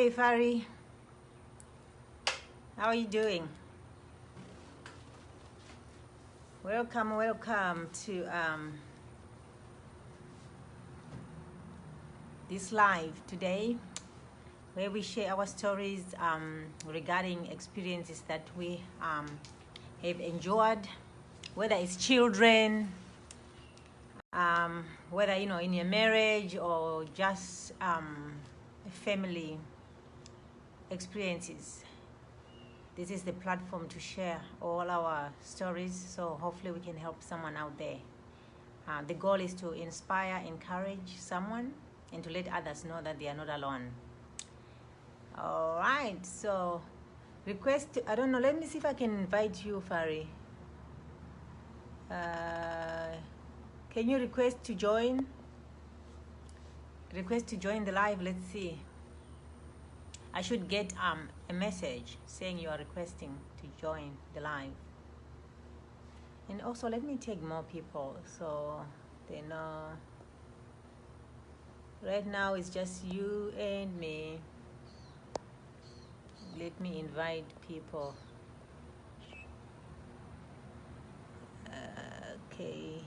Hey, Fari. How are you doing? Welcome to this live today, where we share our stories regarding experiences that we have enjoyed, whether it's children, whether in your marriage or just family experiences. This is the platform to share all our stories, so hopefully we can help someone out there. The goal is to inspire, encourage someone, and to let others know that they are not alone. All right, so I don't know, let me see if I can invite you, Fari. Can you request to join? Request to join the live, let's see. I should get a message saying you are requesting to join the live. And also let me take more people so they know. Right now it's just you and me. Let me invite people. Okay.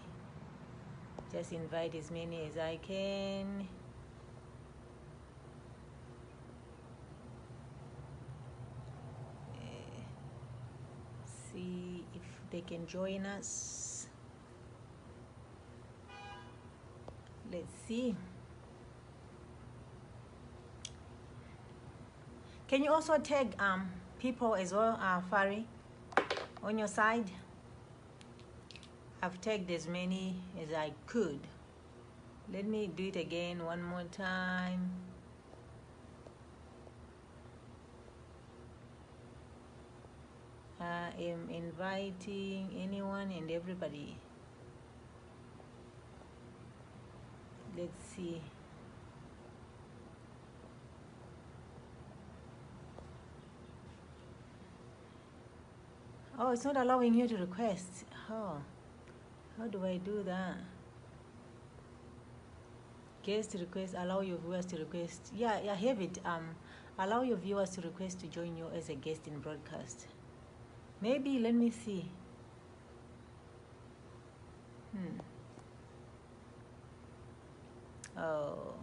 Just invite as many as I can. See if they can join us. Let's see. Can you also tag people as well, Fari, on your side? I've tagged as many as I could. Let me do it again one more time. I am inviting anyone and everybody. Let's see. Oh, it's not allowing you to request. Oh, how do I do that? Guest request, allow your viewers to request. Yeah, I have it. Allow your viewers to request to join you as a guest in broadcast. Maybe, let me see. Oh.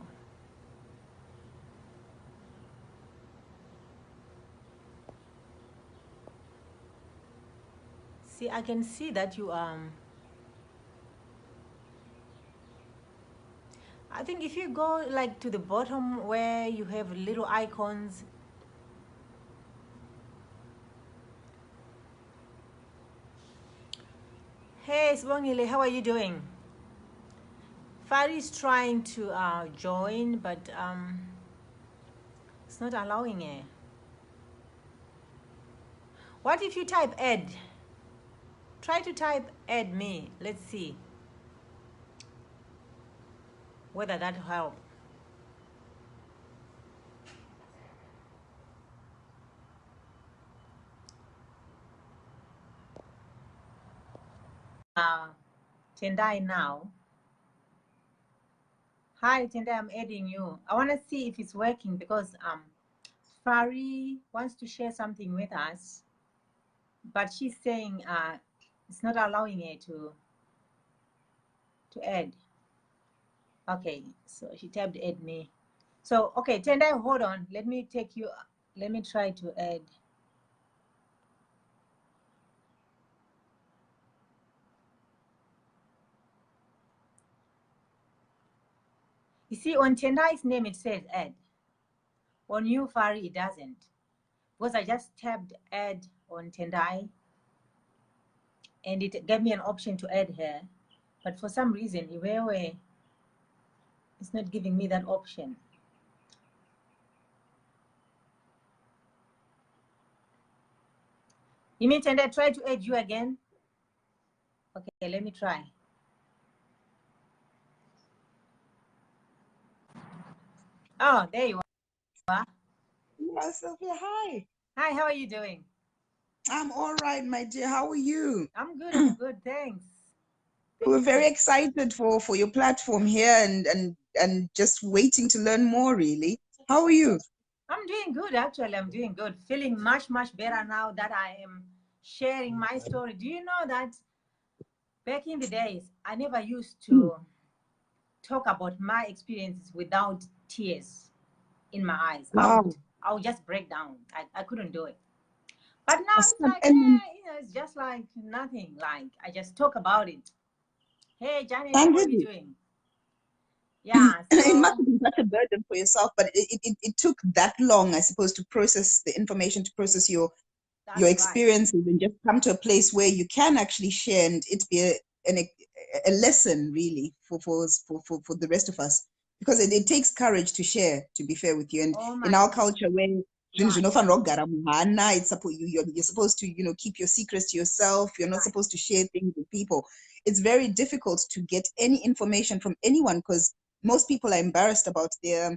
See, I can see that you I think if you go like to the bottom where you have little icons. Hey, Sibongile, how are you doing? Fari is trying to join, but it's not allowing it. What if you type add? Try to type add me. Let's see whether that helps. Tendai now. Hi, Tendai, I'm adding you. I want to see if it's working because Fari wants to share something with us, but she's saying it's not allowing her to add. Okay, so she tapped add me. So, okay, Tendai, hold on. Let me take you, let me try to add. You see, on Tendai's name, it says add. On you, Fari, it doesn't. Because I just tapped add on Tendai, and it gave me an option to add her. But for some reason, Iwewe is not giving me that option. You mean Tendai, try to add you again? Okay, let me try. Oh, there you are. Yeah, Sophia, hi. Hi, how are you doing? I'm all right, my dear. How are you? I'm good, thanks. We're very excited for your platform here and just waiting to learn more, really. How are you? I'm doing good, actually. I'm doing good. Feeling much, much better now that I am sharing my story. Do you know that back in the days, I never used to talk about my experiences without tears in my eyes. Wow. I would just break down. I couldn't do it. But now it's Awesome. like, And it's just like nothing. Like I just talk about it. Hey, Janet, thank how are you you. doing? Yeah, It must so have been such a burden for yourself, but it took that long, I suppose, to process the information, to process your that's right. experiences, and just come to a place where you can actually share and it be a lesson really for the rest of us, because it takes courage to share, to be fair with you. And Oh in my our God. culture, where Right. it's supposed you're supposed to keep your secrets to yourself. You're not Right. supposed to share things with people. It's very difficult to get any information from anyone because most people are embarrassed about their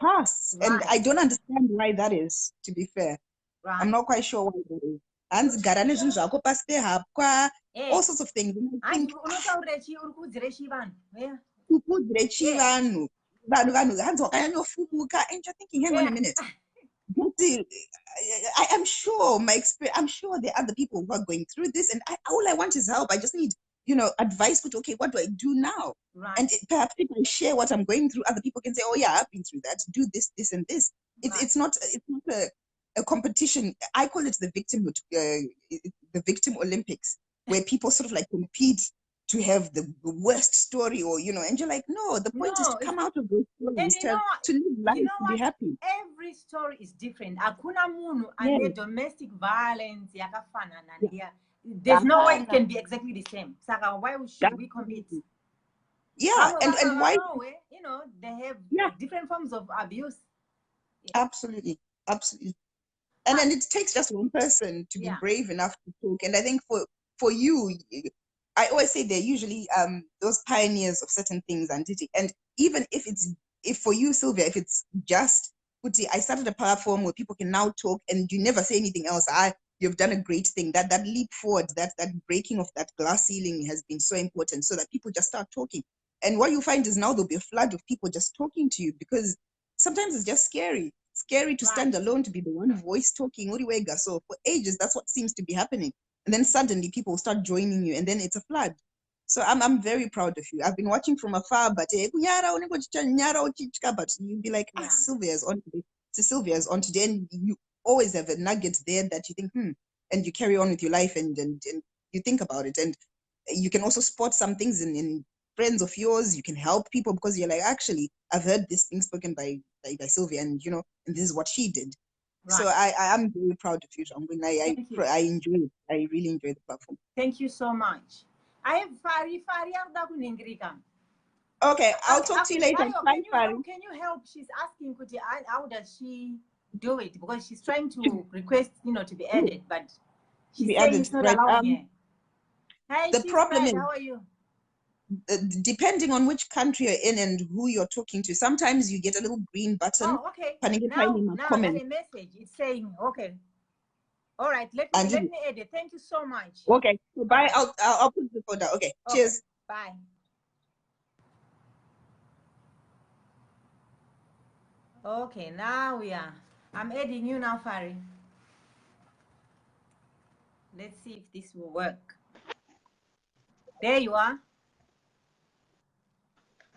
pasts, and Right. I don't understand why that is, to be fair. I'm Right. not quite sure why that is. And garane zvinhu zvako pasi pehapwa, all Eh, sorts of things. And I hanzi think unotaurira chi uri kuudzire chi vanhu? Yeah. kukudzire Yeah. chivanhu, vanhu hanzi wakanyanyofumuka, and you're thinking, hang on a Yeah. minute. I am sure I'm sure there are other people who are going through this, and all I want is help. I just need, advice. But okay, what do I do now? Right. And perhaps if I share what I'm going through, other people can say, "Oh yeah, I've been through that. Do this, this, and this." Right. It's not a competition. I call it the the victim Olympics, where people sort of like compete to have the worst story, or and you're like, no, the point is No, to it's, come out of those and stories to live life, you know to be what? happy. Every story is different. Hakuna munhu Yes. ane domestic violence yakafanana Yeah. neya. There's no way it Hapana. can be exactly the same. Saka, why should we compete? Absolutely. Yeah, Vamwe and why? vakavarowe, they have Yeah, different forms of abuse. absolutely, absolutely. And then it takes just one person to be Yeah. brave enough to talk. And I think for you, I always say they're usually those pioneers of certain things, and even if for you, Sylvia, if it's just I started a platform where people can now talk, and you never say anything else. You've done a great thing. That leap forward, that breaking of that glass ceiling has been so important, so that people just start talking. And what you find is now there'll be a flood of people just talking to you, because sometimes it's just scary to stand Right. alone, to be the one voice talking. So for ages, that's what seems to be happening. And then suddenly people start joining you, and then it's a flood. So I'm very proud of you. I've been watching from afar, but but you'd be like, Yeah. Sylvia's on today. So Sylvia's on today, and you always have a nugget there that you think, and you carry on with your life, and you think about it. And you can also spot some things in friends of yours. You can help people because you're like, actually, I've heard this being spoken by Sylvia, and and this is what she did. Right. So I am very proud of you, Jongwin. Thank you. I enjoy it. I really enjoy the platform. Thank you so much. I have Fari yakuda kuningirika. Okay, I'll talk to you later. Can you help? She's asking, how does she do it? Because she's trying to request, to be added, but she's be saying added, it's not right? allowing her. Hey, The problem is, how are you? depending on which country you're in and who you're talking to, sometimes you get a little green button. Oh, okay. Now, Now I got a message. It's saying, okay. All right, let me edit. Thank you so much. Okay, so bye. I'll put the phone down. Okay, cheers. Bye. Okay, now I'm adding you now, Fari. Let's see if this will work. There you are.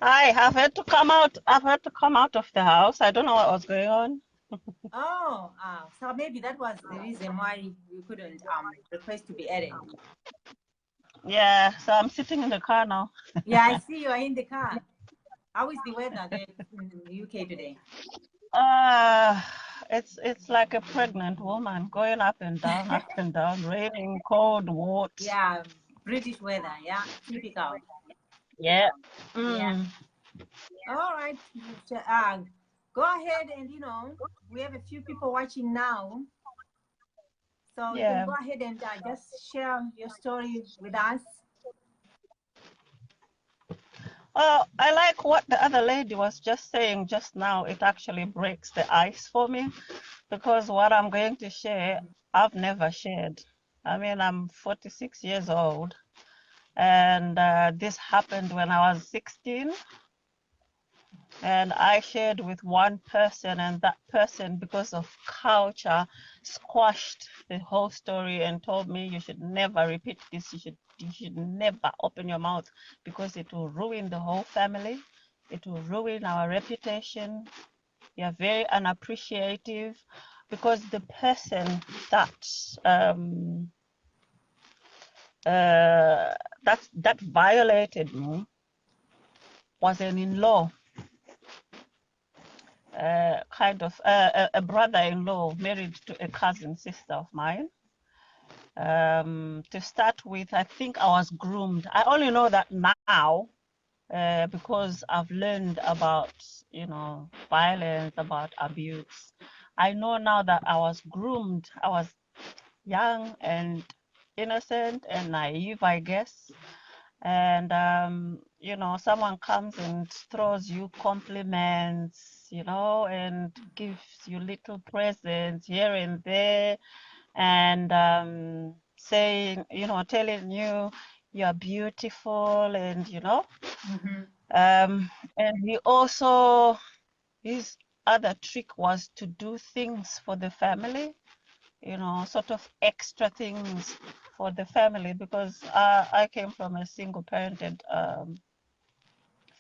Hi, I've had to come out. I've had to come out of the house. I don't know what was going on. So maybe that was the reason why you couldn't request to be added. Yeah, so I'm sitting in the car now. Yeah, I see you are in the car. How is the weather there in the UK today? It's like a pregnant woman going up and down, raining, cold, what? Yeah, British weather. Yeah, typical. Yeah. Yeah. All right. Go ahead and we have a few people watching now. So you can go ahead and just share your story with us. I like what the other lady was just saying just now. It actually breaks the ice for me, because what I'm going to share, I've never shared. I mean, I'm 46 years old, and this happened when I was 16. And I shared with one person, and that person, because of culture, squashed the whole story and told me, you should never repeat this. You should never open your mouth because it will ruin the whole family. It will ruin our reputation. You're very unappreciative, because the person that violated me was an in-law, kind of a brother-in-law married to a cousin sister of mine. To start with, I think I was groomed. I only know that now because I've learned about, violence, about abuse. I know now that I was groomed. I was young and innocent and naive, I guess. And someone comes and throws you compliments, and gives you little presents here and there, and saying, telling you you're beautiful, and and he also, his other trick was to do things for the family, sort of extra things for the family, because I came from a single parented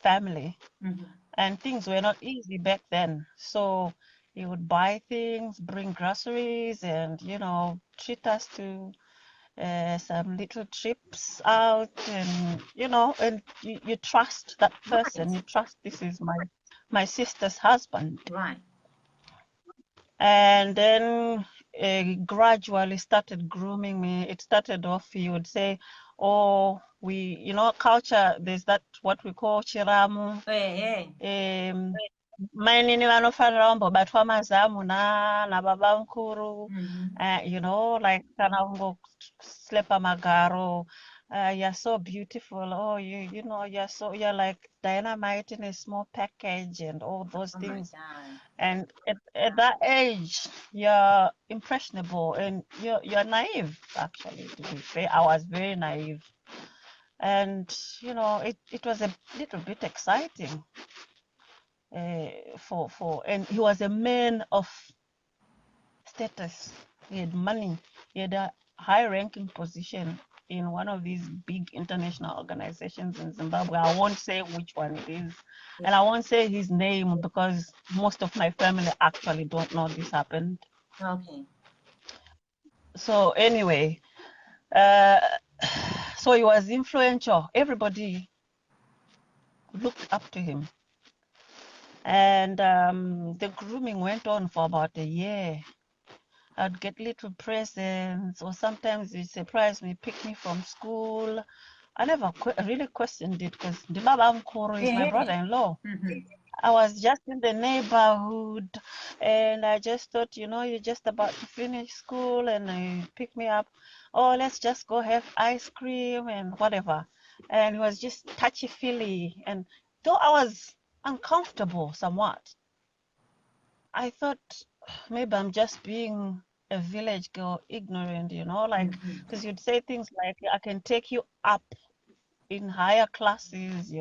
family, and things were not easy back then. So he would buy things, bring groceries, and treat us to some little trips out, and and you trust that person. Right. You trust, this is my sister's husband. Right. And then gradually started grooming me. It started off, he would say, oh, we, culture, there's that what we call chiramu. Hey. Mainini vanofanira kumbobatwa mazamu nababa mukuru, like kana kungoslepa magaro. You're so beautiful. Oh, you're like dynamite in a small package, and all those things. And at that age, you're impressionable and you're naive, actually, to be fair. I was very naive. And, it was a little bit exciting and he was a man of status. He had money. He had a high-ranking position in one of these big international organizations in Zimbabwe. I won't say which one it is, and I won't say his name because most of my family actually don't know this happened. Okay. So anyway, so he was influential. Everybody looked up to him. And the grooming went on for about a year. I'd get little presents, or sometimes he'd surprise me, pick me from school. I never really questioned it because Baba Mkoro is my brother-in-law. I was just in the neighborhood, and I just thought, you're just about to finish school, and he picked me up. Oh, let's just go have ice cream and whatever. And it was just touchy-feely. And though I was uncomfortable somewhat, I thought maybe I'm just being a village girl, ignorant, like, because you'd say things like, I can take you up in higher classes,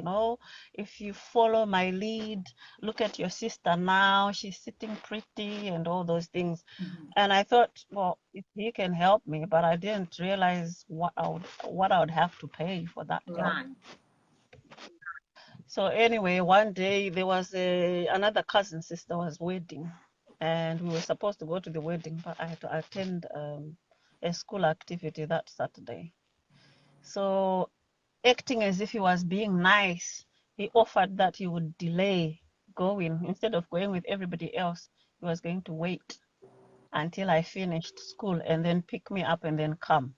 if you follow my lead. Look at your sister now, she's sitting pretty, and all those things. And I thought, well, if he can help me, but I didn't realize what I would have to pay for that help. So anyway, one day there was another cousin sister was wedding, and we were supposed to go to the wedding, but I had to attend a school activity that Saturday. So acting as if he was being nice, he offered that he would delay going. Instead of going with everybody else, he was going to wait until I finished school and then pick me up and then come.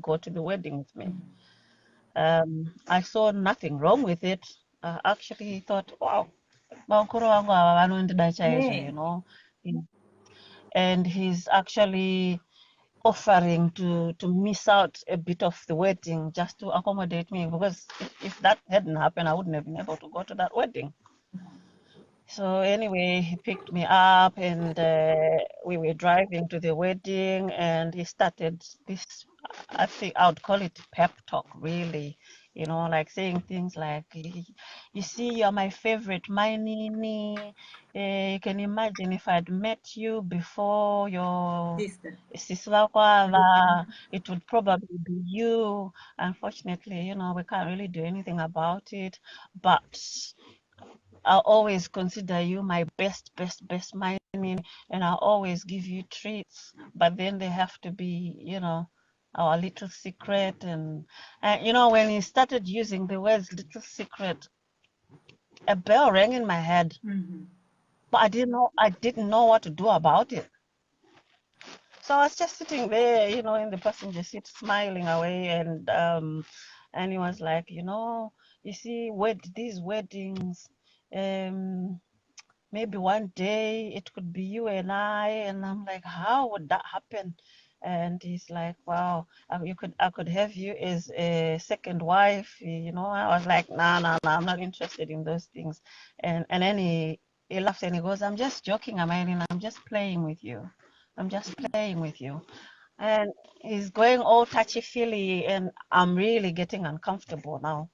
Go to the wedding with me. I saw nothing wrong with it. Actually, thought, wow, and he's actually offering to miss out a bit of the wedding just to accommodate me, because if that hadn't happened, I wouldn't have been able to go to that wedding. So anyway, he picked me up, and we were driving to the wedding, and he started this, I think I would call it pep talk, really. you know, like saying things like, you see, you're my favorite, my Nini. You can imagine if I'd met you before your Sister. sister Kwala, it would probably be you. Unfortunately, you know, we can't really do anything about it, but I'll always consider you my best Nini, and I'll always give you treats, but then they have to be, you know, our little secret. And you know, when he started using the words little secret, a bell rang in my head, but I didn't know what to do about it. So I was just sitting there, you know, in the passenger seat, smiling away, and he was like, you know, you see, these weddings, um, maybe one day it could be you and I. And I'm like, how would that happen? And he's like, wow, I could have you as a second wife, you know. I was like, nah, I'm not interested in those things. And then he laughs and he goes, I'm just joking, Amani, I'm just playing with you. I'm just playing with you. And he's going all touchy-feely, and I'm really getting uncomfortable now.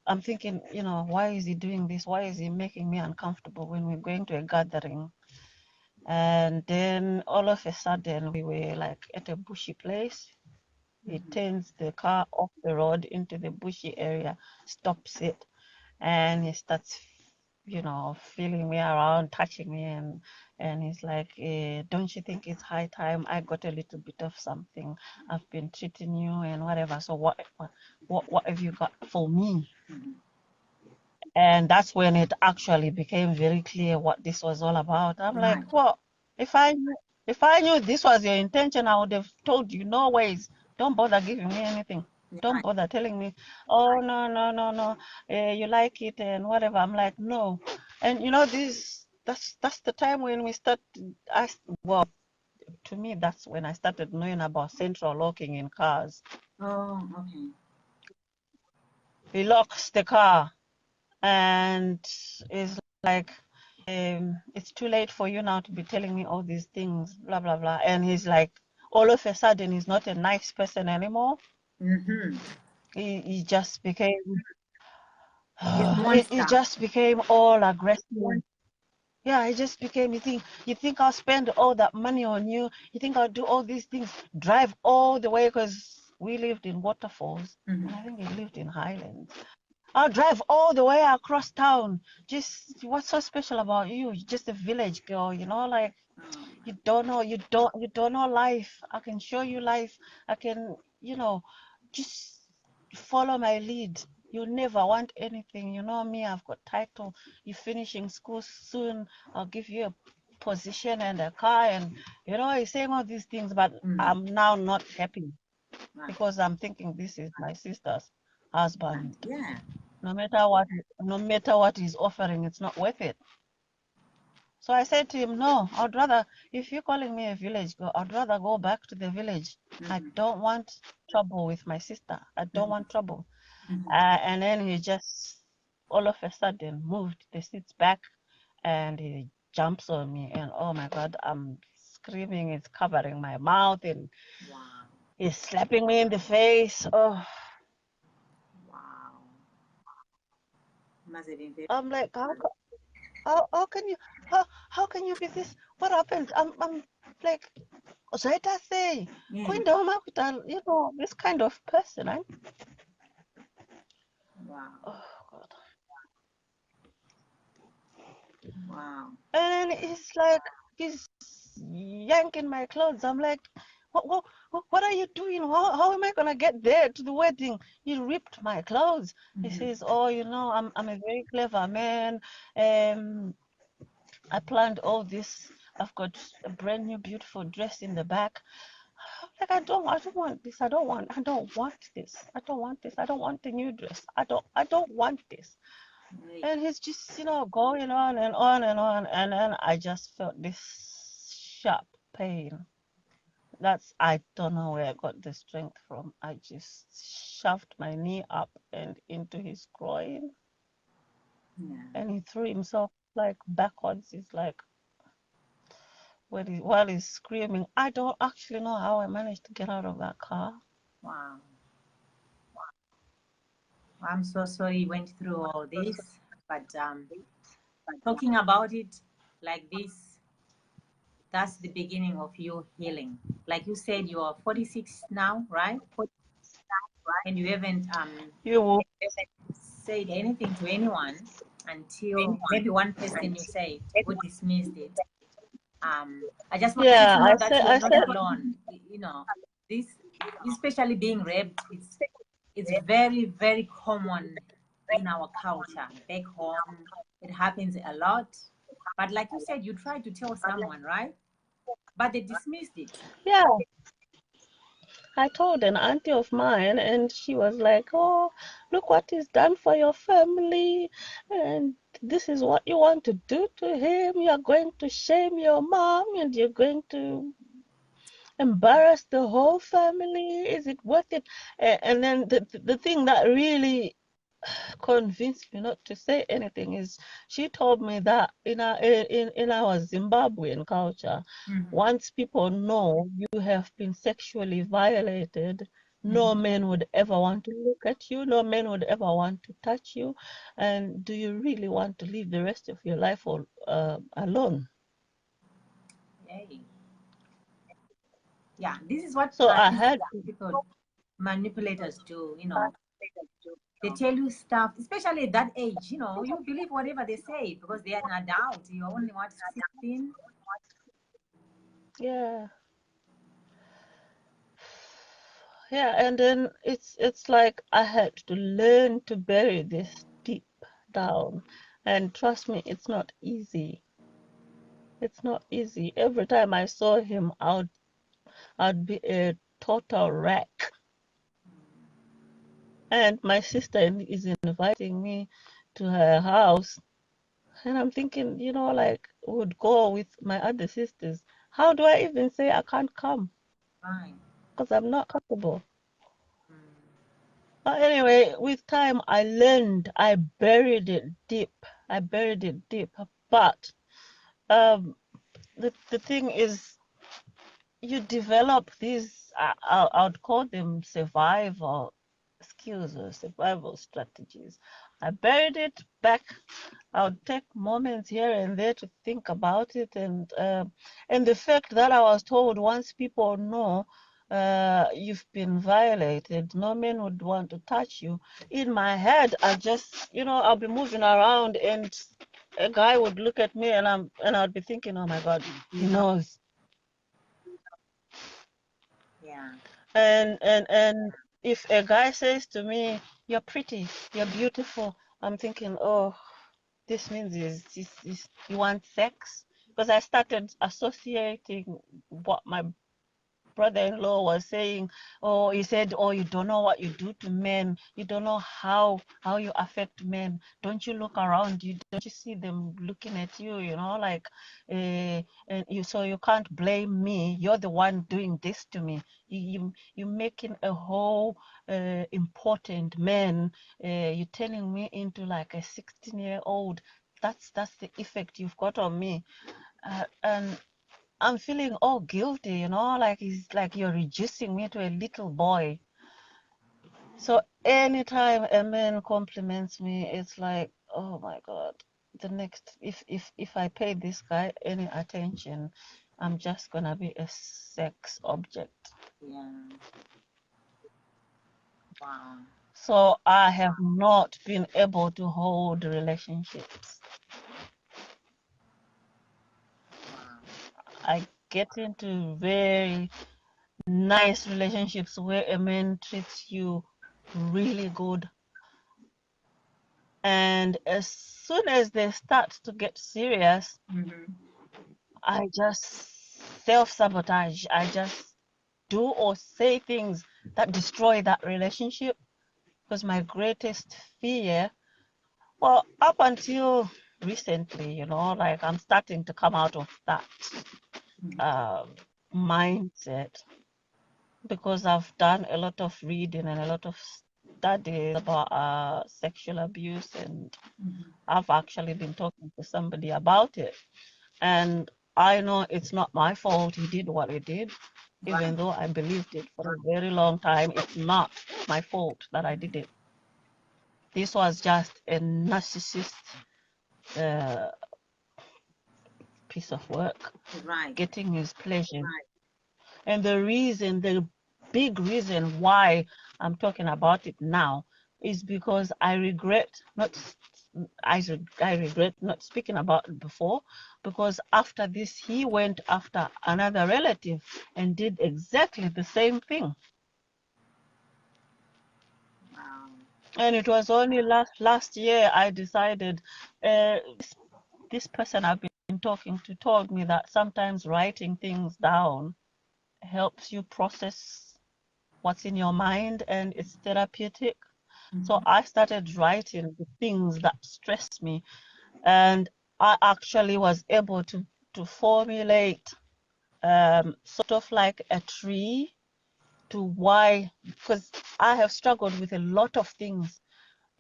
I'm thinking, you know, why is he doing this? Why is he making me uncomfortable when we're going to a gathering? And then all of a sudden, we were like at a bushy place. He turns the car off the road into the bushy area, stops it, and he starts, you know, feeling me around, touching me, and he's like, don't you think it's high time I got a little bit of something? I've been treating you and whatever. So what have you got for me? And that's when it actually became very clear what this was all about. I'm like, Right. well, if I knew this was your intention, I would have told you, no ways. Don't bother giving me anything. Don't Right. bother telling me, oh, no, you like it and whatever. I'm like, no. And you know, that's the time when we start, well, to me, that's when I started knowing about central locking in cars. Oh, okay. He locks the car and is like, it's too late for you now to be telling me all these things, blah, blah, blah. And he's like, all of a sudden, he's not a nice person anymore. Mm-hmm. He just became, It's he monster. just became all aggressive. Yeah, he just became, you think I'll spend all that money on you? You think I'll do all these things, drive all the way, because we lived in Waterfalls, and I think he lived in Highlands. I'll drive all the way across town. Just what's so special about you? You're just a village girl, you know, like you don't know life. I can show you life. I can, you know, just follow my lead. You'll never want anything. You know me, I've got title. You're finishing school soon. I'll give you a position and a car, and you know, he's saying all these things, but I'm now not happy Right. because I'm thinking this is my sister's husband. Yeah. No matter what he's offering, it's not worth it. So I said to him, no, I'd rather, if you're calling me a village girl, I'd rather go back to the village. I don't want trouble with my sister. I don't want trouble. And then he just all of a sudden moved the seats back and he jumps on me, and oh my God, I'm screaming. It's covering my mouth, and Wow. he's slapping me in the face. Oh, Wow. Must have been very I'm like, hard. how can you how can you be this? What happened? I'm like, Zaita say, Yeah. you know, this kind of person, eh? Wow. Oh God. Wow. And it's like he's yanking my clothes. I'm like, what are you doing? How am I gonna get there to the wedding? He ripped my clothes. He says, oh, you know, I'm a very clever man. I planned all this. I've got a brand new beautiful dress in the back. Like, I don't want this. I don't want this. I don't want this. I don't want the new dress. I don't want this. Right. And he's just, you know, going on and on and on. And then I just felt this sharp pain. I don't know where I got the strength from. I just shoved my knee up and into his groin, Yeah. and he threw himself like backwards. He's like, while he's screaming, I don't actually know how I managed to get out of that car. Wow. I'm so sorry you went through all this, but talking about it like this, that's the beginning of your healing. Like you said, you are 46 now, right? And you haven't You will. said anything to anyone until maybe one person you said who dismissed it. I just want you Yeah, to know I that said. you are I not said. alone. You know, this, especially being raped, it's very, very common in our culture. Back home, it happens a lot. But like you said, you tried to tell someone, right? But they dismissed it. Yeah, I told an auntie of mine, and she was like, "Oh, look what he's done for your family, and this is what you want to do to him. You're going to shame your mom, and you're going to embarrass the whole family. Is it worth it?" And then the thing that really convinced me not to say anything is she told me that in our Zimbabwean culture, once people know you have been sexually violated, no man would ever want to look at you, no man would ever want to touch you. And do you really want to live the rest of your life alone? Hey. Yeah, this is what So I these had people, manipulators do. You know, they tell you stuff, especially at that age. You know, you believe whatever they say because they are an adult. You're only what 16. yeah. Yeah, and then it's like I had to learn to bury this deep down. And trust me, it's not easy. It's not easy. Every time I saw him, I'd be a total wreck. And my sister is inviting me to her house, and I'm thinking, like, would go with my other sisters. How do I even say I can't come? Fine. Because I'm not comfortable. But anyway, with time, I learned. I buried it deep. I buried it deep. But um, the thing is, you develop these, I would call them survival skills or survival strategies. I buried it back. I would take moments here and there to think about it, and the fact that I was told once people know you've been violated, no man would want to touch you. In my head, I just, I'll be moving around, and a guy would look at me, and I'd be thinking, oh my God, he knows. Yeah. And if a guy says to me, "You're pretty, you're beautiful," I'm thinking, oh, this means you want sex? Because I started associating what my brother-in-law was saying. Oh, he said, "Oh, you don't know what you do to men. You don't know how you affect men. Don't you look around you? Don't you see them looking at you? Like, and you can't blame me. You're the one doing this to me. You're making a whole important man. You're turning me into like a 16-year-old. That's the effect you've got on me." And I'm feeling all guilty, like it's like you're reducing me to a little boy. So anytime a man compliments me, it's like, oh my God, the next, if I pay this guy any attention, I'm just gonna be a sex object. Yeah. Wow. So I have not been able to hold relationships. I get into very nice relationships where a man treats you really good, and as soon as they start to get serious, I just self-sabotage. I just do or say things that destroy that relationship, because my greatest fear, well, up until recently, like I'm starting to come out of that mindset, because I've done a lot of reading and a lot of studies about sexual abuse, and I've actually been talking to somebody about it. And I know it's not my fault he did what he did, even though I believed it for a very long time. It's not my fault that I did it. this was just a narcissist uh, piece of work, Right. getting his pleasure. Right. And the big reason why I'm talking about it now is because I regret not speaking about it before, because after this he went after another relative and did exactly the same thing. Wow. And it was only last year I decided, this person I've been talking to told me that sometimes writing things down helps you process what's in your mind, and it's therapeutic. So I started writing the things that stressed me, and I actually was able to formulate sort of like a tree to why, because I have struggled with a lot of things,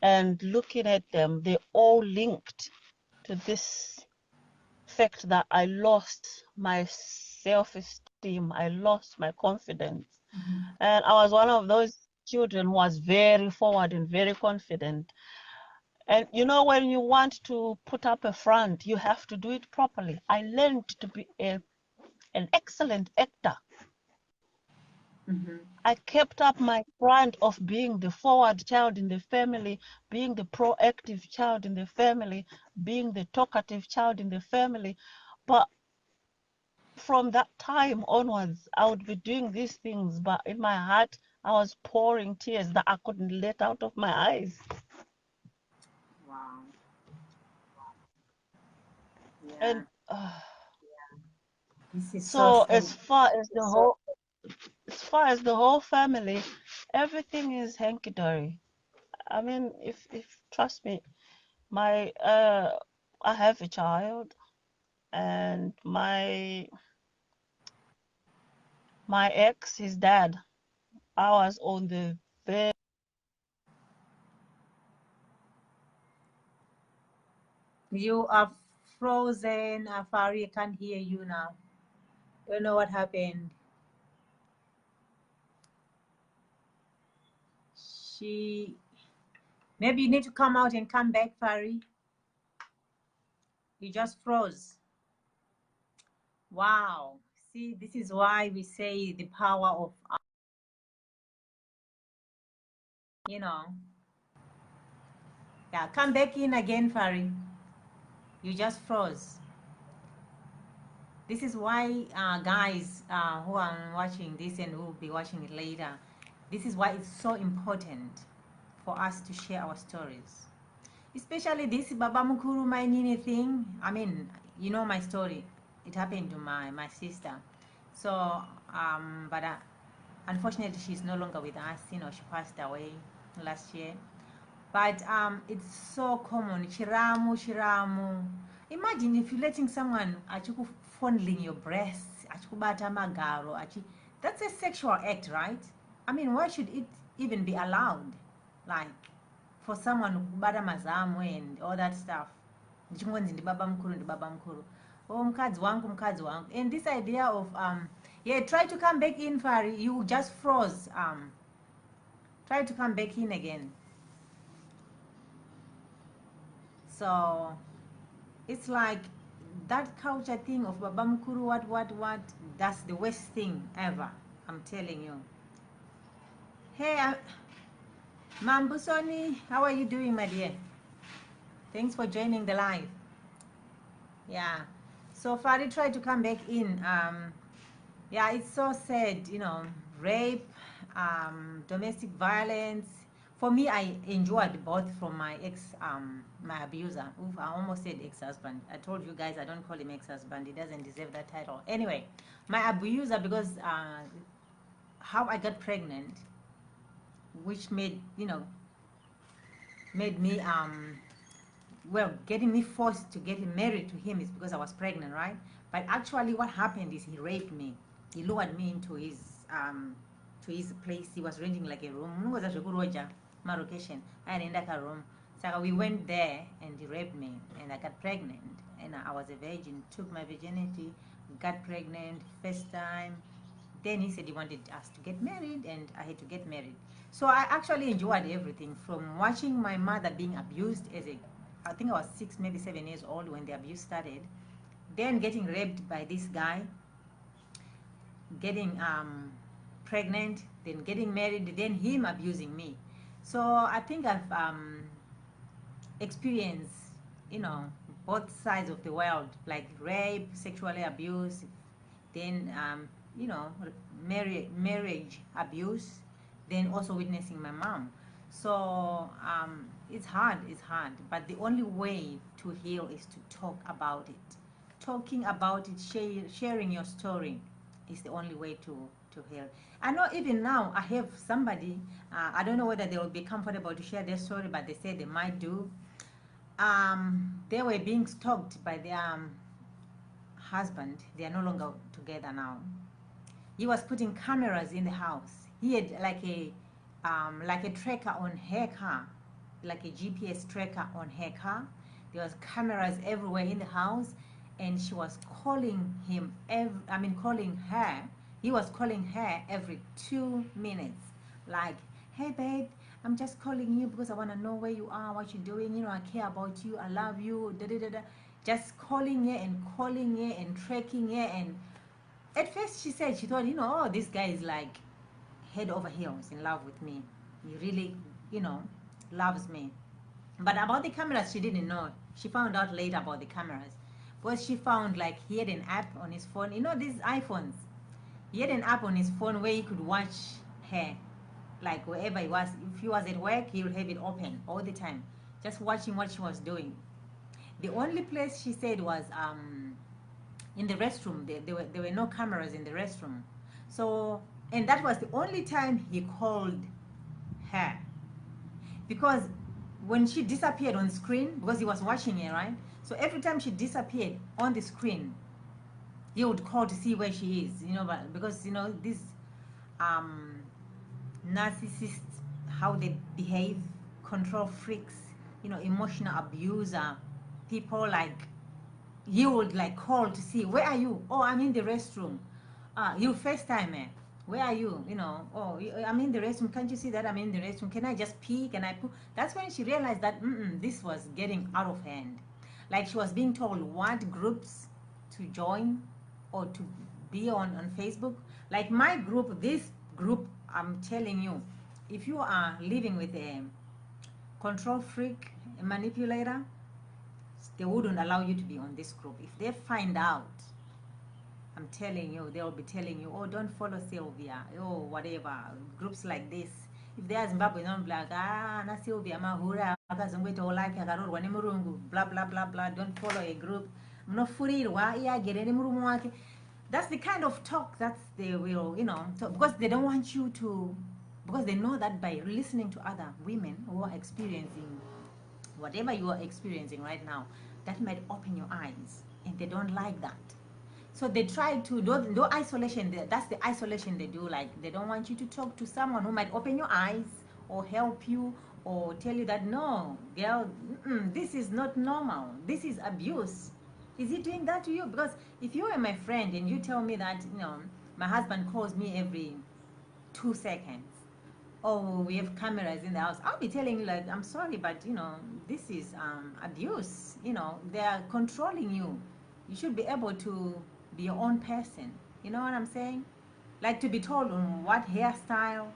and looking at them, they all linked to this fact that I lost my self-esteem, I lost my confidence. And I was one of those children who was very forward and very confident. And you know, when you want to put up a front, you have to do it properly. I learned to be an excellent actor. I kept up my front of being the forward child in the family, being the proactive child in the family, being the talkative child in the family. But from that time onwards, I would be doing these things, but in my heart, I was pouring tears that I couldn't let out of my eyes. Wow. Yeah. And this is so sad. as far as the whole family, everything is hanky-dory. I mean, if trust me, my I have a child, and my ex, his dad, I was on the very. You are frozen, Afari. I can't hear you now. Don't know what happened. Maybe you need to come out and come back, Fari. You just froze. Wow. See, this is why we say the power of, you know. Yeah, come back in again, Fari. You just froze. This is why, guys who are watching this and who will be watching it later, this is why it's so important for us to share our stories. Especially this Baba Mukuru Mainini thing. I mean, you know my story. It happened to my sister. So, but unfortunately, she's no longer with us. You know, she passed away last year. But it's so common. Chiramu. Imagine if you're letting someone fondling your breasts, magaro, that's a sexual act, right? I mean, why should it even be allowed? Like, for someone kubata mazamu and all that stuff. Ndichingonzi ndibaba mkuru. Oh, mkadzi wangu. And this idea of yeah, try to come back in, Fari. You just froze. Try to come back in again. So it's like that culture thing of Baba Mkuru, what, that's the worst thing ever. I'm telling you. Hey, Mambusoni, how are you doing, my dear? Thanks for joining the live. Yeah. So Fari tried to come back in. Yeah, it's so sad, you know, rape, domestic violence. For me, I enjoyed both from my my abuser. Oof, I almost said ex-husband. I told you guys I don't call him ex-husband. He doesn't deserve that title. Anyway, my abuser, because how I got pregnant, which made, you know, made me well, getting me forced to get married to him is because I was pregnant, right? But actually, what happened is he raped me. He lured me into his place. He was renting like a room. Was a Roja Marocation. I ended up a room. So we went there and he raped me, and I got pregnant. And I was a virgin. Took my virginity, got pregnant first time, Then he said he wanted us to get married, and I had to get married. So I actually enjoyed everything, from watching my mother being abused as a, I think I was 6, maybe 7 years old when the abuse started, then getting raped by this guy, getting pregnant, then getting married, then him abusing me. So I think I've experienced, you know, both sides of the world, like rape, sexually abuse, then you know, marriage abuse, then also witnessing my mom. So it's hard, but the only way to heal is to talk about it. Talking about it, sharing your story is the only way to heal. I know even now I have somebody, I don't know whether they will be comfortable to share their story, but they say they might do. They were being stalked by their husband. They are no longer together now. He was putting cameras in the house. He had like a tracker on her car, like a GPS tracker on her car. There was cameras everywhere in the house, and she was calling him calling her. He was calling her every 2 minutes, like, "Hey babe, I'm just calling you because I want to know where you are, what you're doing. You know, I care about you, I love you." Da, da, da, da. Just calling her and tracking her. And at first she said she thought, you know, oh, this guy is like head over heels in love with me. He really, you know, loves me. But about the cameras, she didn't know. She found out later about the cameras. Because she found, like, he had an app on his phone. You know, these iPhones. He had an app on his phone where he could watch her, like, wherever he was. If he was at work, he would have it open all the time, just watching what she was doing. The only place she said was in the restroom. There were no cameras in the restroom. So, and that was the only time he called her. Because when she disappeared on screen, because he was watching her, right? So every time she disappeared on the screen, he would call to see where she is, you know, but because, you know, these narcissists, how they behave, control freaks, you know, emotional abuser, people, like, you would like call to see, where are you? Oh, I'm in the restroom. You FaceTime me. Where are you? You know, oh, I'm in the restroom. Can't you see that I'm in the restroom? Can I just pee? Can I poo? That's when she realized that this was getting out of hand. Like, she was being told what groups to join or to be on Facebook. Like my group, this group, I'm telling you, if you are living with a control freak, a manipulator, they wouldn't allow you to be on this group. If they find out, I'm telling you, they'll be telling you, oh, don't follow Sylvia, oh, whatever, groups like this. If they are Zimbabwean, I'm like, na Sylvia, mahura, blah, blah, blah, blah, don't follow a group. That's the kind of talk that they will, you know, so, because they don't want you to, because they know that by listening to other women who are experiencing whatever you are experiencing right now, that might open your eyes, and they don't like that. So they try to do isolation. That's the isolation they do. Like, they don't want you to talk to someone who might open your eyes or help you or tell you that, no, girl, this is not normal. This is abuse. Is he doing that to you? Because if you are my friend and you tell me that, you know, my husband calls me every 2 seconds, oh, we have cameras in the house, I'll be telling you, like, I'm sorry, but, you know, this is abuse. You know, they are controlling you. You should be able to be your own person. You know what I'm saying? Like, to be told on what hairstyle,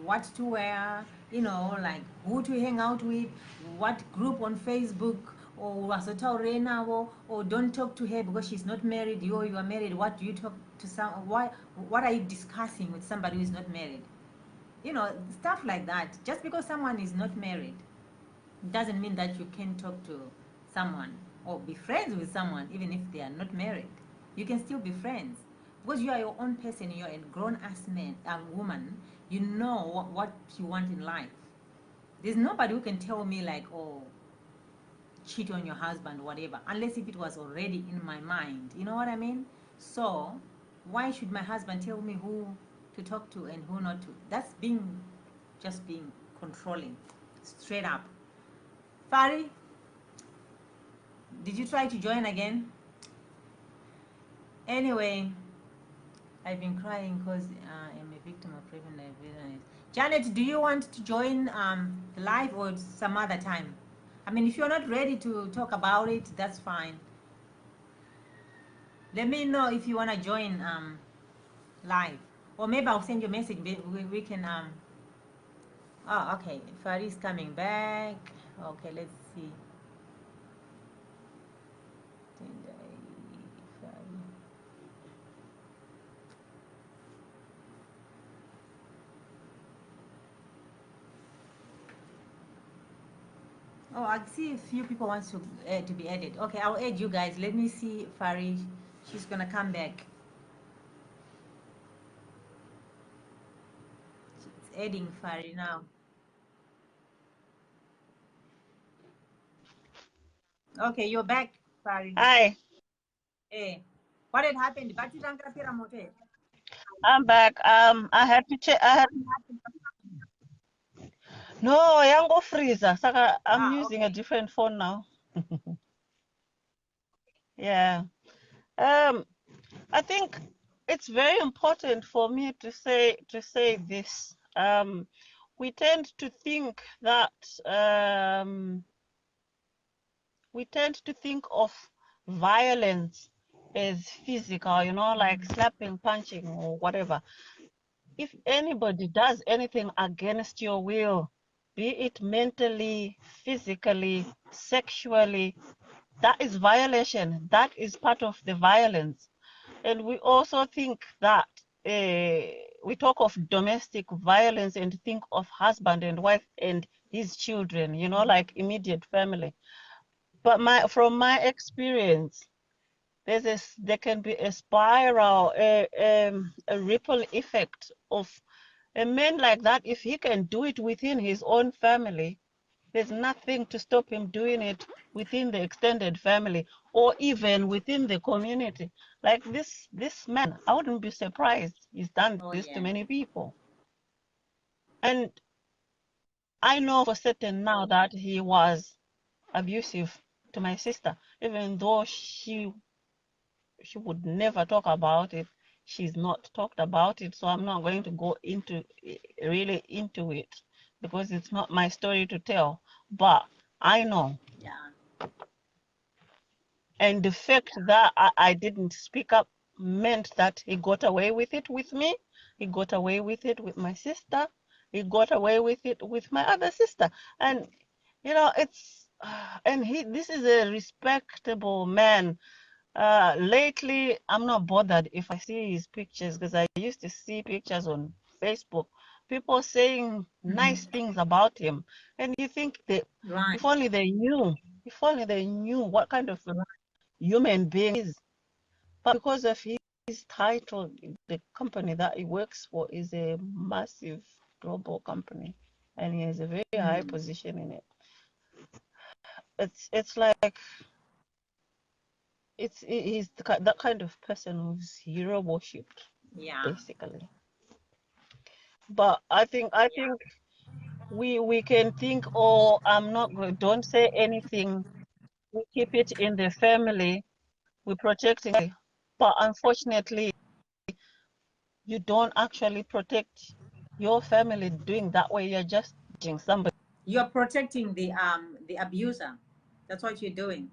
what to wear, you know, like who to hang out with, what group on Facebook, or or don't talk to her because she's not married. You are married. What do you talk to what are you discussing with somebody who is not married? You know, stuff like that. Just because someone is not married doesn't mean that you can talk to someone or be friends with someone even if they are not married. You can still be friends because you are your own person. You're a grown-ass man, woman. You know what you want in life. There's nobody who can tell me, like, oh, cheat on your husband, whatever, unless if it was already in my mind. You know what I mean? So why should my husband tell me who to talk to and who not to? That's just being controlling, straight up. Fari, did you try to join again? Anyway, I've been crying because I'm a victim of rape and violence. Janet, do you want to join the live or some other time? I mean, if you're not ready to talk about it, that's fine. Let me know if you want to join live, or maybe I'll send you a message. We can Oh, okay. Fari's coming back. Okay, let's see. Fari. Oh, I see a few people want to be added. Okay, I'll add you guys. Let me see Fari. She's gonna come back. She's adding Fari now. Okay, you're back, Fari. Hi, Hey, what had happened? Batitanga pira mote. I'm back. I had to check. No, yango freezer. Saka, I'm using a Okay. different phone now. Yeah. Um, I think it's very important for me to say this. We tend to think that we tend to think of violence as physical, like slapping, punching, or whatever. If anybody does anything against your will, be it mentally, physically, sexually, that is violation. That is part of the violence. And we also think that we talk of domestic violence and think of husband and wife and his children, like immediate family. But from my experience, there can be a spiral, a ripple effect of a man like that. If he can do it within his own family, there's nothing to stop him doing it within the extended family or even within the community. Like this man, I wouldn't be surprised he's done this to many people. And I know for certain now that he was abusive to my sister, even though she would never talk about it. She's not talked about it, so I'm not going to go really into it because it's not my story to tell. But I know. Yeah. And the fact that I didn't speak up meant that he got away with it with me. He got away with it with my sister. He got away with it with my other sister. And it's and this is a respectable man. Lately, I'm not bothered if I see his pictures because I used to see pictures on Facebook, people saying nice things about him, and you think that Right. if only they knew, what kind of a human being he is. But because of his title, the company that he works for is a massive global company, and he has a very high position in it. It's like he's that kind of person who's hero worshipped, Yeah. basically. But I think we can think, oh, don't say anything. We keep it in the family. We protect it. But unfortunately, you don't actually protect your family doing that way. You're just judging somebody. You're protecting the abuser. That's what you're doing.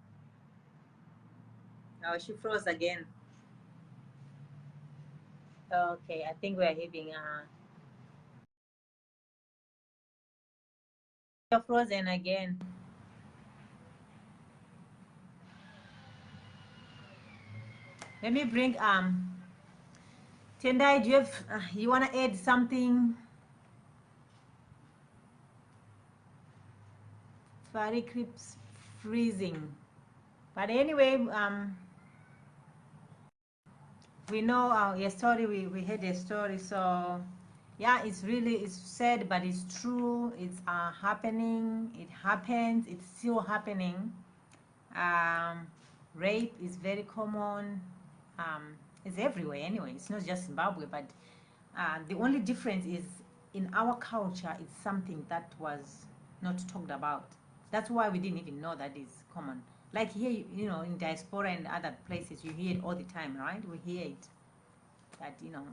Oh, she froze again. Okay, I think we're having you're frozen again. Let me bring Tendai, do you have you wanna add something? Fari keeps freezing. But anyway, we know your story, we heard a story, so yeah, it's sad, but it's true. It's happening, it happens, it's still happening. um, Rape is very common. It's everywhere anyway, it's not just Zimbabwe, but the only difference is in our culture it's something that was not talked about. That's why we didn't even know that is common. Like here, in diaspora and other places, you hear it all the time, right? We hear it. that, you know,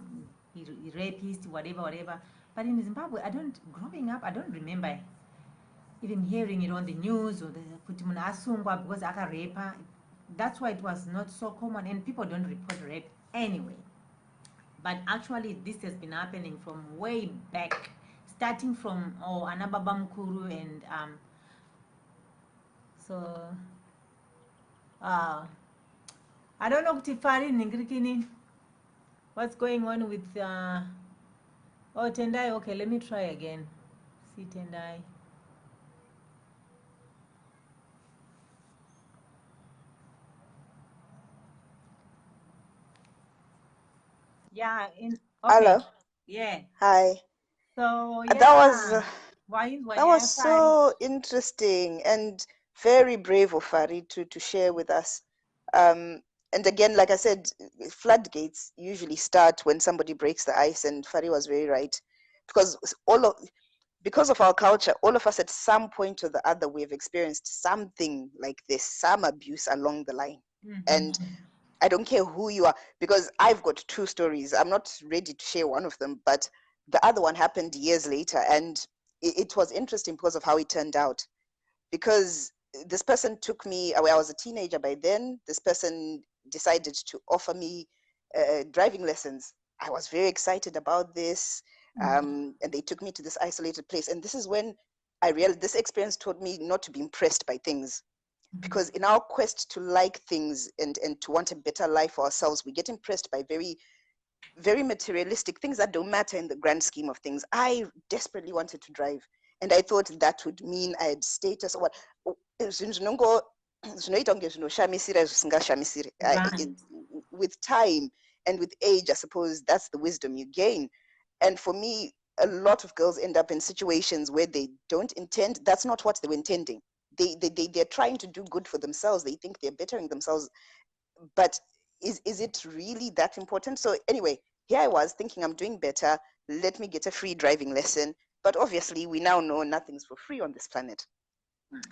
he rapist, whatever. But in Zimbabwe, growing up, I don't remember even hearing it on the news or the kuti munhu asungwa because akarepa. That's why it was not so common, and people don't report rape anyway. But actually, this has been happening from way back, starting from Anababa Mkuru, and so I don't know kuti Fari Ningirikini, what's going on with Tendai. Okay, let me try again. See Tendai. Yeah, okay. Hello. Yeah. Hi. So yeah, that was so interesting and very brave of Farid to share with us. And again, like I said, floodgates usually start when somebody breaks the ice, and Farid was very right, because because of our culture, all of us at some point or the other, we have experienced something like this, some abuse along the line. Mm-hmm. And I don't care who you are, because I've got two stories. I'm not ready to share one of them, but the other one happened years later, and it was interesting because of how it turned out. Because this person took me, I was a teenager by then, this person decided to offer me driving lessons. I was very excited about this, and they took me to this isolated place. And this is when I realized this experience taught me not to be impressed by things. Because in our quest to like things and to want a better life for ourselves, we get impressed by very, very materialistic things that don't matter in the grand scheme of things. I desperately wanted to drive, and I thought that would mean I had status or what. With time and with age, I suppose that's the wisdom you gain. And for me, a lot of girls end up in situations where they don't intend, that's not what they were intending. They're trying to do good for themselves. They think they're bettering themselves, but is it really that important? So anyway, here I was thinking I'm doing better. Let me get a free driving lesson. But obviously, we now know nothing's for free on this planet.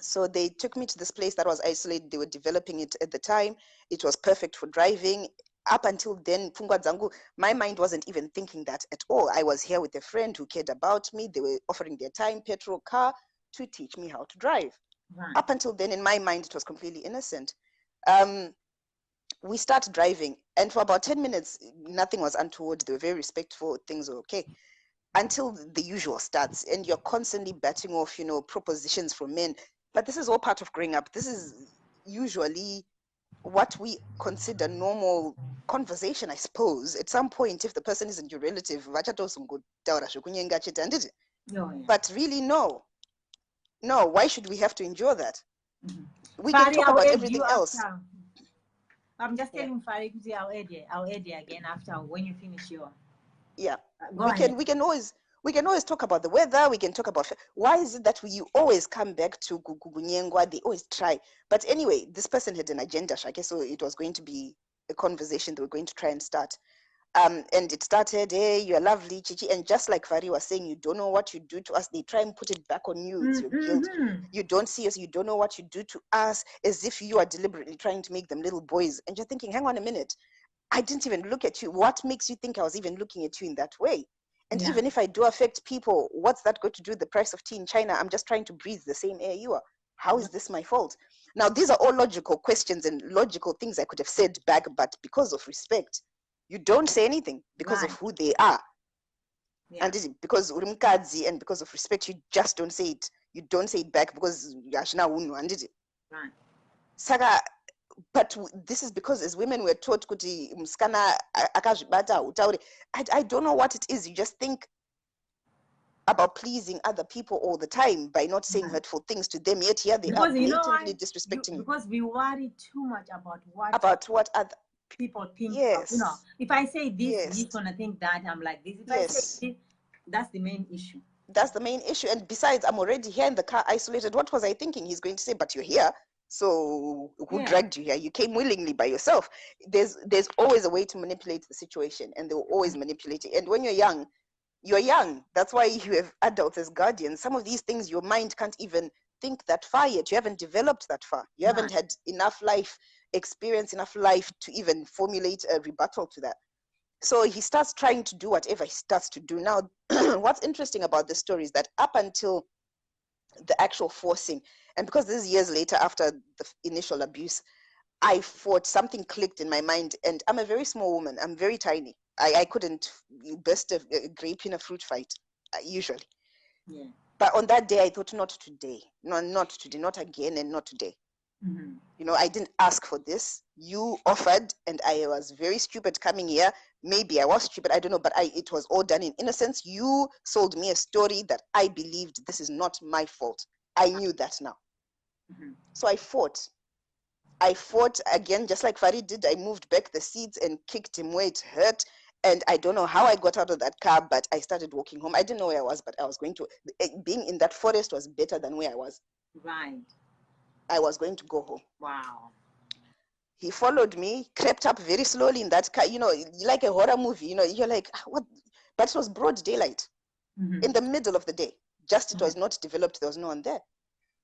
So they took me to this place that was isolated. They were developing it at the time. It was perfect for driving. Up until then, Pfungwa Dzangu, my mind wasn't even thinking that at all. I was here with a friend who cared about me. They were offering their time, petrol, car, to teach me how to drive. Right. Up until then, in my mind, it was completely innocent. We started driving, and for about 10 minutes, nothing was untoward. They were very respectful. Things were okay. Until the usual starts, and you're constantly batting off, propositions from men. But this is all part of growing up. This is usually what we consider normal conversation, I suppose. At some point, if the person isn't your relative, but really, no, why should we have to endure that? We can talk about everything else. I'm just telling Farid, I'll add you again after when you finish your. Yeah, we can always talk about the weather. We can talk about why is it that you always come back to Gugunyengwa. They always try, but anyway, this person had an agenda, Shake, so it was going to be a conversation they were going to try and start. And it started, hey, you're lovely, Chichi. And just like Fari was saying, you don't know what you do to us. They try and put it back on you. It's your guilt. You don't see us. You don't know what you do to us, as if you are deliberately trying to make them little boys. And you're thinking, hang on a minute. I didn't even look at you. What makes you think I was even looking at you in that way? And even if I do affect people, what's that going to do with the price of tea in China? I'm just trying to breathe the same air you are. How is this my fault? Now, these are all logical questions and logical things I could have said back, but because of respect, you don't say anything because of who they are. Yeah. And because urimkadzi and because of respect, you just don't say it. You don't say it back because yashna unu and it. Right. Saga, but this is because as women we're taught kuti mskana akazvibata utaure. I don't know what it is. You just think about pleasing other people all the time by not saying hurtful things to them, yet here they are blatantly disrespecting you. Because we worry too much about what other people think. Yes. If I say this, he's gonna think that. I'm like this. If I say this, that's the main issue. That's the main issue. And besides, I'm already here in the car isolated. What was I thinking? He's going to say, but you're here. So who dragged you here? You came willingly by yourself. There's always a way to manipulate the situation, and they will always manipulate it. And when you're young, That's why you have adults as guardians. Some of these things, your mind can't even think that far yet. You haven't developed that far. You haven't had enough life experience, enough life to even formulate a rebuttal to that. So he starts trying to do whatever he starts to do. Now, what's interesting about this story is that up until the actual forcing, and because this is years later after the initial abuse, I fought, something clicked in my mind, and I'm a very small woman. I'm very tiny. I couldn't burst a grape in a fruit fight, usually. Yeah. But on that day, I thought, not today. No, not today, not again, and not today. Mm-hmm. You know, I didn't ask for this. You offered, and I was very stupid coming here. Maybe I was stupid, I don't know, but it was all done in innocence. You sold me a story that I believed this is not my fault. I knew that now. Mm-hmm. So I fought. I fought again, just like Farid did. I moved back the seats and kicked him where it hurt. And I don't know how I got out of that car, but I started walking home. I didn't know where I was, but I was going to, being in that forest was better than where I was. Right. I was going to go home. Wow. He followed me, crept up very slowly in that car, you know, like a horror movie, you know, you're like, what? But it was broad daylight, Mm-hmm. in the middle of the day. Just it was not developed, there was no one there.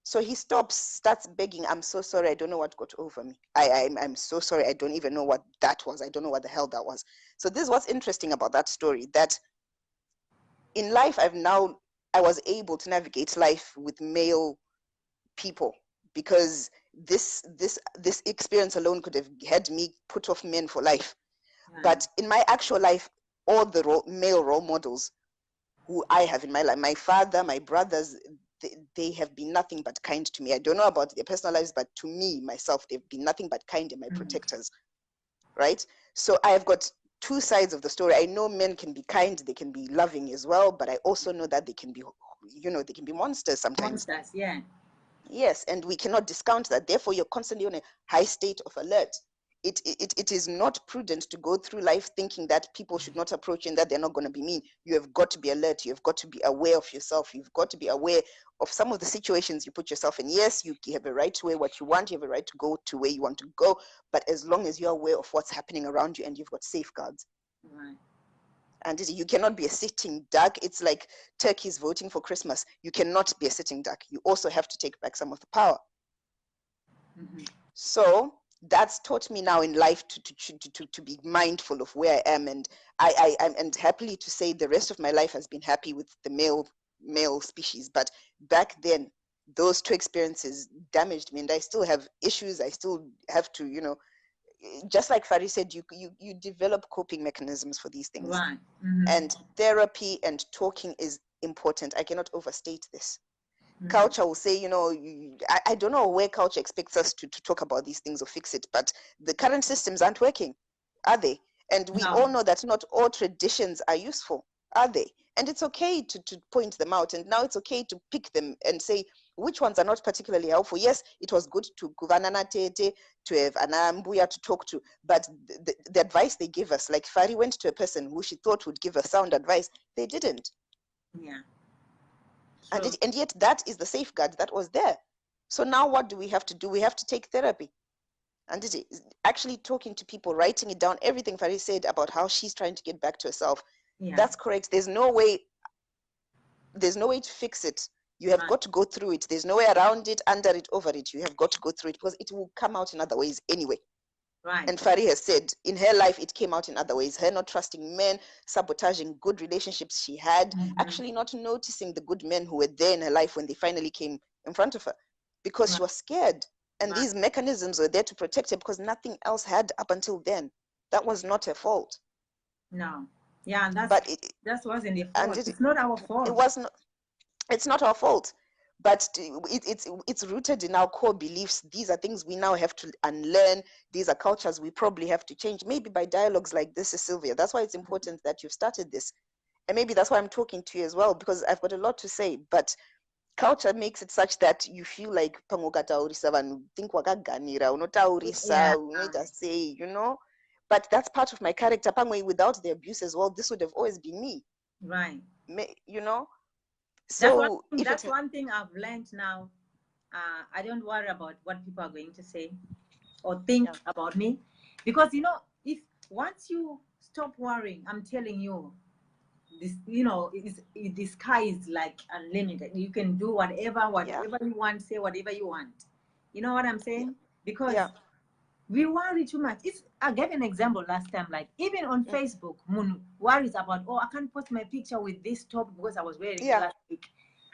So he stops, starts begging, I'm so sorry, I don't know what got over me. I'm so sorry, I don't even know what that was. I don't know what the hell that was. So this is what's interesting about that story, that in life I was able to navigate life with male people, because this experience alone could have had me put off men for life. Right. But in my actual life, all the male role models who I have in my life, my father, my brothers, they have been nothing but kind to me. I don't know about their personal lives, but to me, myself, they've been nothing but kind and my protectors, right? So I have got two sides of the story. I know men can be kind, they can be loving as well, but I also know that they can be, you know, they can be monsters sometimes. Monsters, yeah. Yes, and we cannot discount that. Therefore, you're constantly on a high state of alert. It is not prudent to go through life thinking that people should not approach you and that they're not going to be mean. You have got to be alert. You have got to be aware of yourself. You've got to be aware of some of the situations you put yourself in. Yes, you have a right to wear what you want. You have a right to go to where you want to go. But as long as you're aware of what's happening around you and you've got safeguards. Right. And you cannot be a sitting duck. It's like turkeys voting for Christmas. You cannot be a sitting duck. You also have to take back some of the power. Mm-hmm. So that's taught me now in life to be mindful of where I am, and I'm and happily to say the rest of my life has been happy with the male species. But back then, those two experiences damaged me, and I still have issues. I still have to, you know, just like Fari said, you develop coping mechanisms for these things. Right. Mm-hmm. And therapy and talking is important. I cannot overstate this. Culture will say, you know, I don't know where culture expects us to talk about these things or fix it, but the current systems aren't working, are they? And we all know that not all traditions are useful, are they? And it's okay to point them out, and now it's okay to pick them and say which ones are not particularly helpful. Yes, it was good to Guvanana Tete, to have Anambuya to talk to, but the advice they give us, like Fari went to a person who she thought would give her sound advice, they didn't. Yeah. And yet that is the safeguard that was there. So now what do we have to do? We have to take therapy. And it is actually talking to people, writing it down, everything Fari said about how she's trying to get back to herself. Yeah. That's correct. There's no way to fix it. You have got to go through it. There's no way around it, under it, over it. You have got to go through it because it will come out in other ways anyway. Right. And Fari has said in her life, it came out in other ways. Her not trusting men, sabotaging good relationships she had, actually not noticing the good men who were there in her life when they finally came in front of her because she was scared. And these mechanisms were there to protect her because nothing else had up until then. That was not her fault. No. Yeah, and that wasn't your fault. And it's not our fault. It was not. It's not our fault. But it's rooted in our core beliefs. These are things we now have to unlearn. These are cultures we probably have to change, maybe by dialogues like this, Sylvia. That's why it's important that you've started this. And maybe that's why I'm talking to you as well, because I've got a lot to say. But culture makes it such that you feel like pangokataurisa vanhu think wakaganira unotaurisa unoita say, you know. But that's part of my character. Pangwe, without the abuse as well, this would have always been me. Right. You know. So that's one thing I've learned now. I don't worry about what people are going to say or think about me, because you know, if once you stop worrying, I'm telling you, this, you know, the sky is like unlimited. You can do whatever you want, say whatever you want. You know what I'm saying? Because We worry too much. I gave an example last time, like even on Facebook, Mun worries about, oh, I can't post my picture with this top because I was wearing it last week.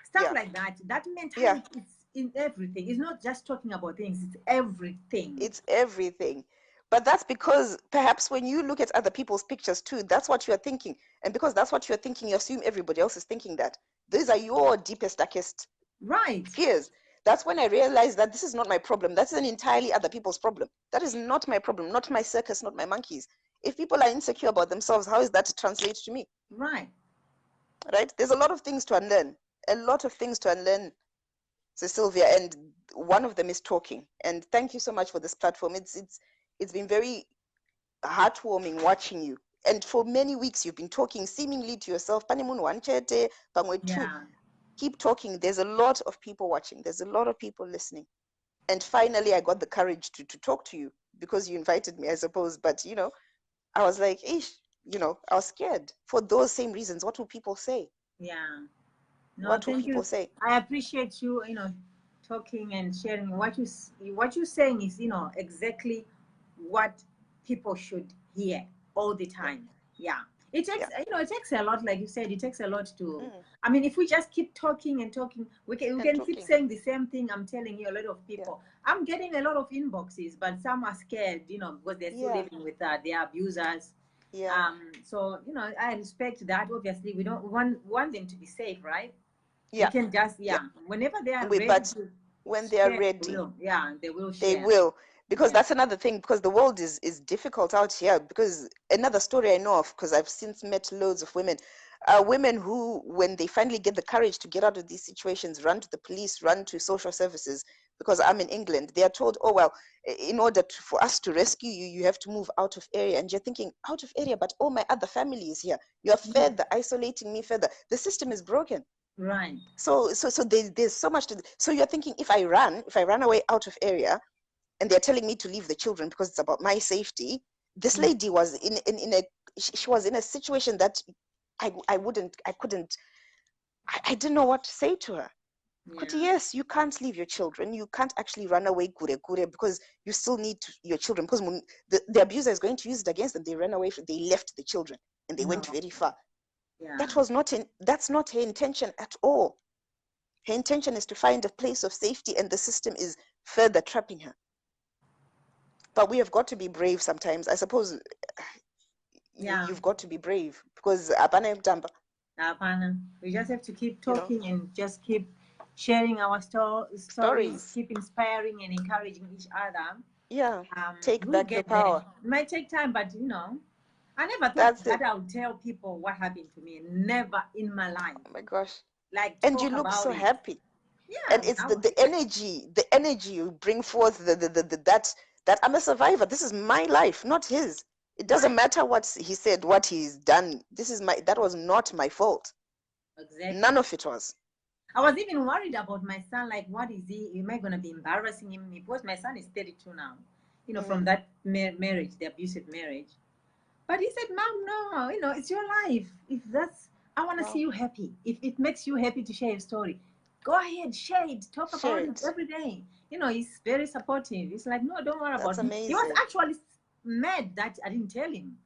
Stuff like that. That mentality is in everything. It's not just talking about things, it's everything. It's everything. But that's because perhaps when you look at other people's pictures too, that's what you're thinking. And because that's what you're thinking, you assume everybody else is thinking that. These are your deepest, darkest fears. That's when I realized that this is not my problem. That's an entirely other people's problem. That is not my problem, not my circus, not my monkeys. If people are insecure about themselves, how is that translate to me? Right. There's a lot of things to unlearn. A lot of things to unlearn, Sylvia, and one of them is talking. And thank you so much for this platform. It's been very heartwarming watching you. And for many weeks you've been talking seemingly to yourself. Keep talking. There's a lot of people watching. There's a lot of people listening. And finally, I got the courage to talk to you because you invited me, I suppose. But, I was like, I was scared for those same reasons. What will people say? Yeah. No, what will people say? I appreciate you, talking and sharing. What you're saying is, exactly what people should hear all the time. Yeah. It takes, it takes a lot, like you said, it takes a lot to, I mean, if we just keep talking and talking, we can keep saying the same thing. I'm telling you, a lot of people, I'm getting a lot of inboxes, but some are scared, because they're still living with their abusers. Yeah. So, I respect that. Obviously, we don't want them to be safe, right? Yeah. You can just, whenever they are ready when they are ready, they will share. They will. Because that's another thing, because the world is difficult out here. Because another story I know of, because I've since met loads of women who, when they finally get the courage to get out of these situations, run to the police, run to social services. Because I'm in England, they are told, oh, well, in order for us to rescue you, you have to move out of area. And you're thinking, out of area, but all my other family is here. You're further isolating me further. The system is broken. Right. So there's so much to. So you're thinking, if I run away out of area, and they're telling me to leave the children because it's about my safety. This lady was she was in a situation that I didn't know what to say to her. But yes, you can't leave your children. You can't actually run away because you still need your children. Because the abuser is going to use it against them. They ran away. They left the children and they went very far. Yeah. That's not her intention at all. Her intention is to find a place of safety, and the system is further trapping her. But we have got to be brave sometimes. I suppose you've got to be brave because we just have to keep talking and just keep sharing our stories, keep inspiring and encouraging each other. Yeah, take back your power. It might take time, but I never thought that I would tell people what happened to me. Never in my life. Oh my gosh. Like, and you look so happy. Yeah. And it's the energy you bring forth, that I'm a survivor. This is my life, not his. It doesn't matter what he said, what he's done. That was not my fault. Exactly. None of it was. I was even worried about my son. Like, what is he? Am I going to be embarrassing him? Because my son is 32 now, from that marriage, the abusive marriage. But he said, Mom, no, it's your life. I want to see you happy. If it makes you happy to share your story, go ahead, share it. Talk about it every day. He's very supportive. He's like, no, don't worry about it. He was actually mad that I didn't tell him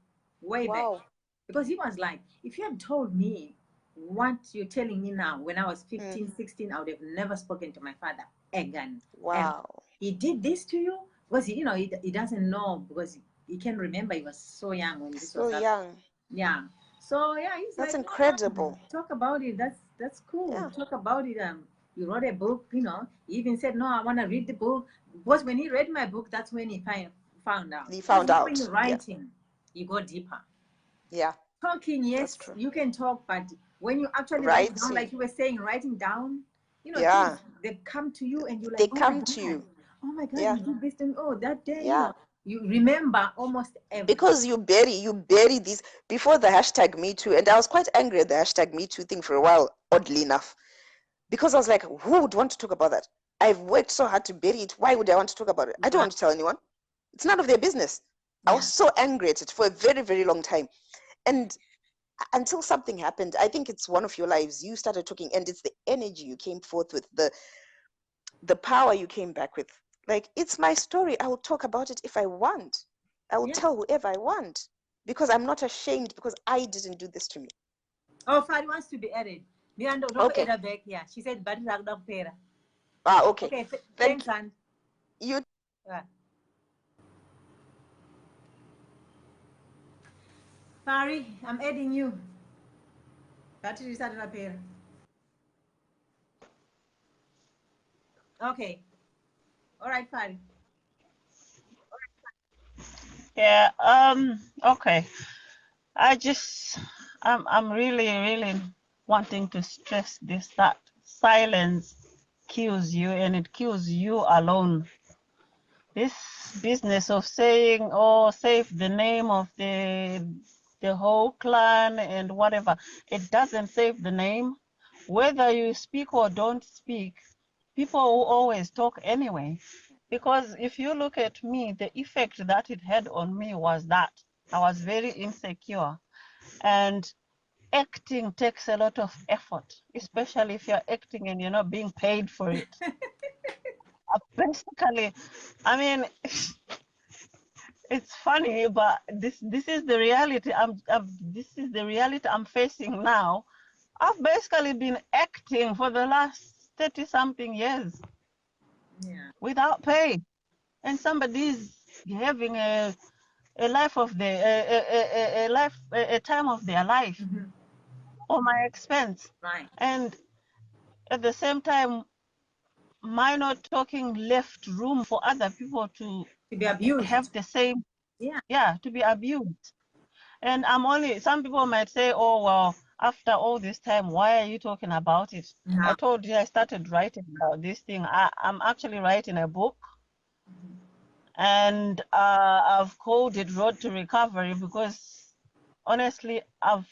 way back. Because he was like, if you had told me what you're telling me now, when I was 15, 16, I would have never spoken to my father again. Wow. And he did this to you? Because, he doesn't know, because he can't remember. He was so young when this was young. Yeah. So, he's that's like, incredible. Talk about it. That's cool. Yeah. Talk about it. You wrote a book, he even said, no, I want to read the book. Because when he read my book, that's when he found out. He found out. When you're writing, you go deeper. Yeah. Talking, yes, you can talk, but when you actually write down, like you were saying, writing down, they come to you and you're like, they come to you. Oh my God, you did this thing. Oh, that day. Yeah. You remember almost everything. Because you bury these before the hashtag Me Too. And I was quite angry at the hashtag Me Too thing for a while, oddly enough. Because I was like, who would want to talk about that? I've worked so hard to bury it. Why would I want to talk about it? I don't want to tell anyone. It's none of their business. I was so angry at it for a very, very long time. And until something happened, I think it's one of your lives, you started talking, and it's the energy you came forth with, the power you came back with. Like, it's my story. I will talk about it if I want. I will tell whoever I want, because I'm not ashamed, because I didn't do this to me. Oh, Fadi wants to be added. Okay. Back. Yeah, she said, "But okay." Okay. Thanks, and you. Fari, I'm adding you. Okay. All right, Fari. Yeah. Okay. I'm really wanting to stress this, that silence kills you, and it kills you alone. This business of saying, oh, save the name of the whole clan and whatever, it doesn't save the name. Whether you speak or don't speak, people will always talk anyway. Because if you look at me, the effect that it had on me was that I was very insecure. And acting takes a lot of effort, especially if you're acting and you're not being paid for it. Basically, I mean, it's funny, but this is the reality. This is the reality I'm facing now. I've basically been acting for the last 30-something years without pay, and somebody's having a life of a time of their life on my expense, and at the same time, my not talking left room for other people to be abused, have the same, to be abused. And some people might say, oh, well, after all this time, why are you talking about it? I told you I started writing about this thing. I'm actually writing a book, and I've called it Road to Recovery, because honestly, I've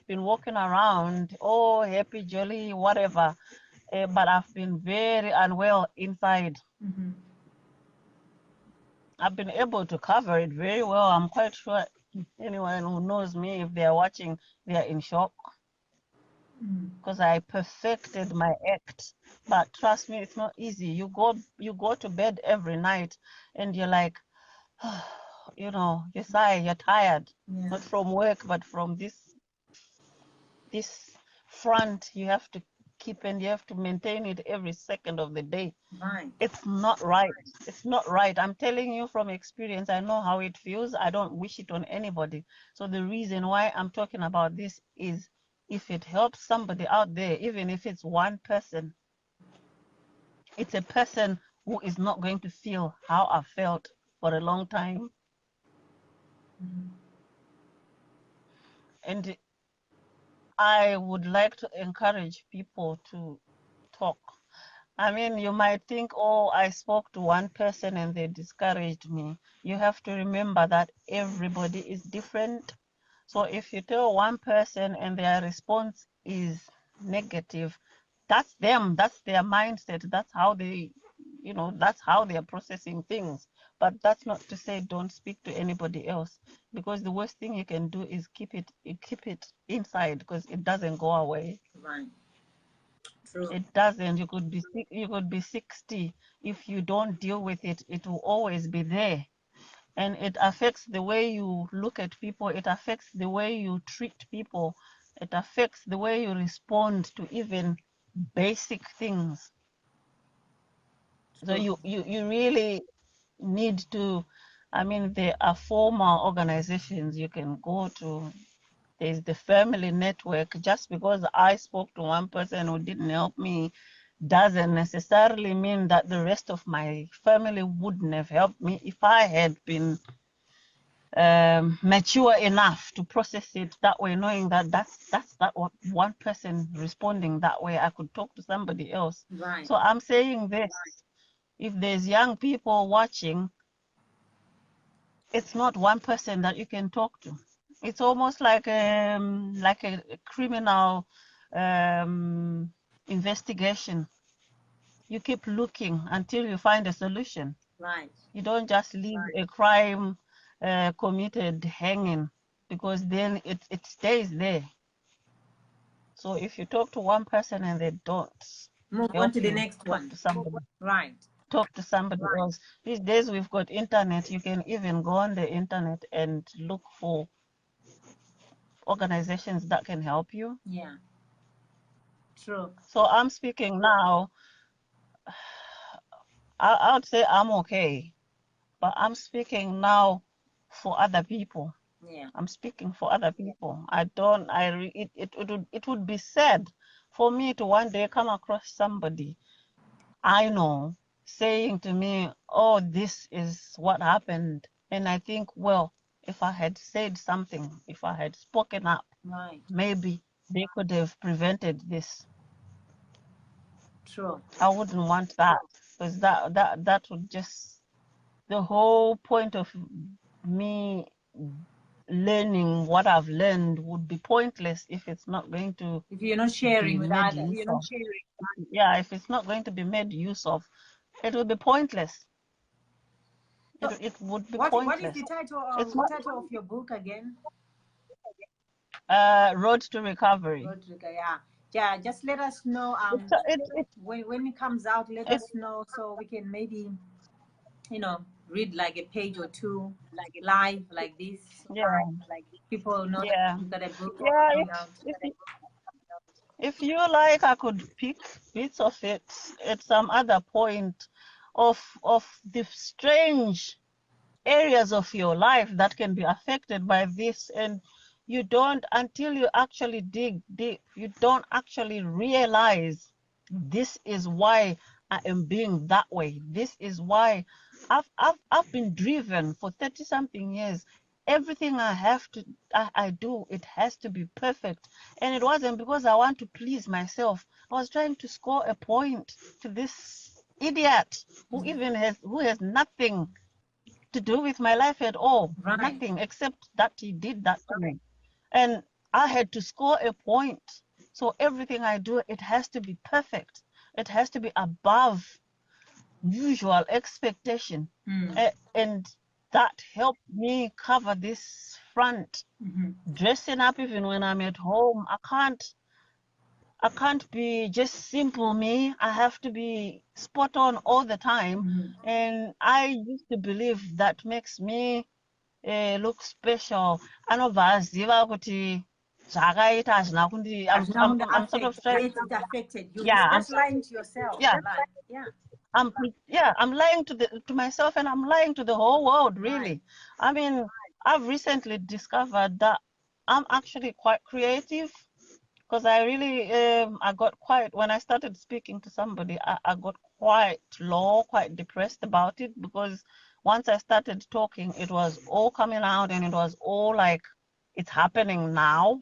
been walking around, oh, happy, jolly, whatever, but I've been very unwell inside. I've been able to cover it very well. I'm quite sure anyone who knows me, if they're watching, they're in shock, because I perfected my act. But trust me, it's not easy. You go to bed every night and you're like, you know, you sigh, you're tired, not from work, but from this front you have to keep, and you have to maintain it every second of the day. It's not right. It's not right. I'm telling you from experience. I know how it feels. I don't wish it on anybody. So the reason why I'm talking about this is, if it helps somebody out there, even if it's one person, it's a person who is not going to feel how I felt for a long time. And I would like to encourage people to talk. I mean, you might think, oh, I spoke to one person and they discouraged me. You have to remember that everybody is different. So if you tell one person and their response is negative, that's them, that's their mindset, that's how they, that's how they're processing things. But that's not to say don't speak to anybody else, because the worst thing you can do is keep it inside, because it doesn't go away. Right. True. It doesn't. You could be 60. If you don't deal with it, it will always be there. And it affects the way you look at people. It affects the way you treat people. It affects the way you respond to even basic things. So you really need to, I mean, there are formal organizations you can go to. There's the family network. Just because I spoke to one person who didn't help me doesn't necessarily mean that the rest of my family wouldn't have helped me if I had been mature enough to process it that way, knowing that that's that one person responding that way. I could talk to somebody else. Right. So I'm saying this: if there's young people watching, it's not one person that you can talk to. It's almost like a criminal investigation. You keep looking until you find a solution. Right. You don't just leave a crime committed hanging, because then it stays there. So if you talk to one person and they don't move on to the next one. to somebody. Right. talk to somebody else. These days we've got internet. You can even go on the internet and look for organizations that can help you. Yeah. True. So I'm speaking now. I would say I'm okay, but I'm speaking now for other people. Yeah. I'm speaking for other people. It would be sad for me to one day come across somebody I know saying to me, oh, this is what happened. And I think, well, if I had said something, if I had spoken up, Right. maybe they could have prevented this. True. I wouldn't want that, because that would just, the whole point of me learning what I've learned would be pointless if it's not going to If you're not sharing be with made others. use of. Yeah, if it's not going to be made use of, it will be pointless. It would be What pointless. is the title of your book again? Road to Recovery. Road to Recovery. Yeah. Just let us know. When it comes out, let us know so we can maybe, read like a page or two, like live, like this. Yeah. Like people know Yeah. that you got a book Yeah. coming out. If you like, I could pick bits of it at some other point of the strange areas of your life that can be affected by this, and you don't, until you actually dig deep, you don't actually realize this is why I am being that way. This is why I've been driven for 30 something years. Everything I do, it has to be perfect. And it wasn't because I want to please myself. I was trying to score a point to this idiot who has nothing to do with my life at all. Right. Nothing except that he did that to me. And I had to score a point. So everything I do, it has to be perfect. It has to be above usual expectation. And that helped me cover this front. Dressing up even when I'm at home, I can't be just simple me. I have to be spot on all the time. And I used to believe that makes me look special. Anovaziva kuti zvakaita hazvina kundi. I'm sort of trying. It affected you. Yeah, You're just lying to yourself. Yeah. Yeah. I'm lying to myself, and I'm lying to the whole world, really. Right. I mean, I've recently discovered that I'm actually quite creative, because I really I got quite, when I started speaking to somebody, I got quite low, quite depressed about it, because once I started talking, it was all coming out, and it was all like it's happening now.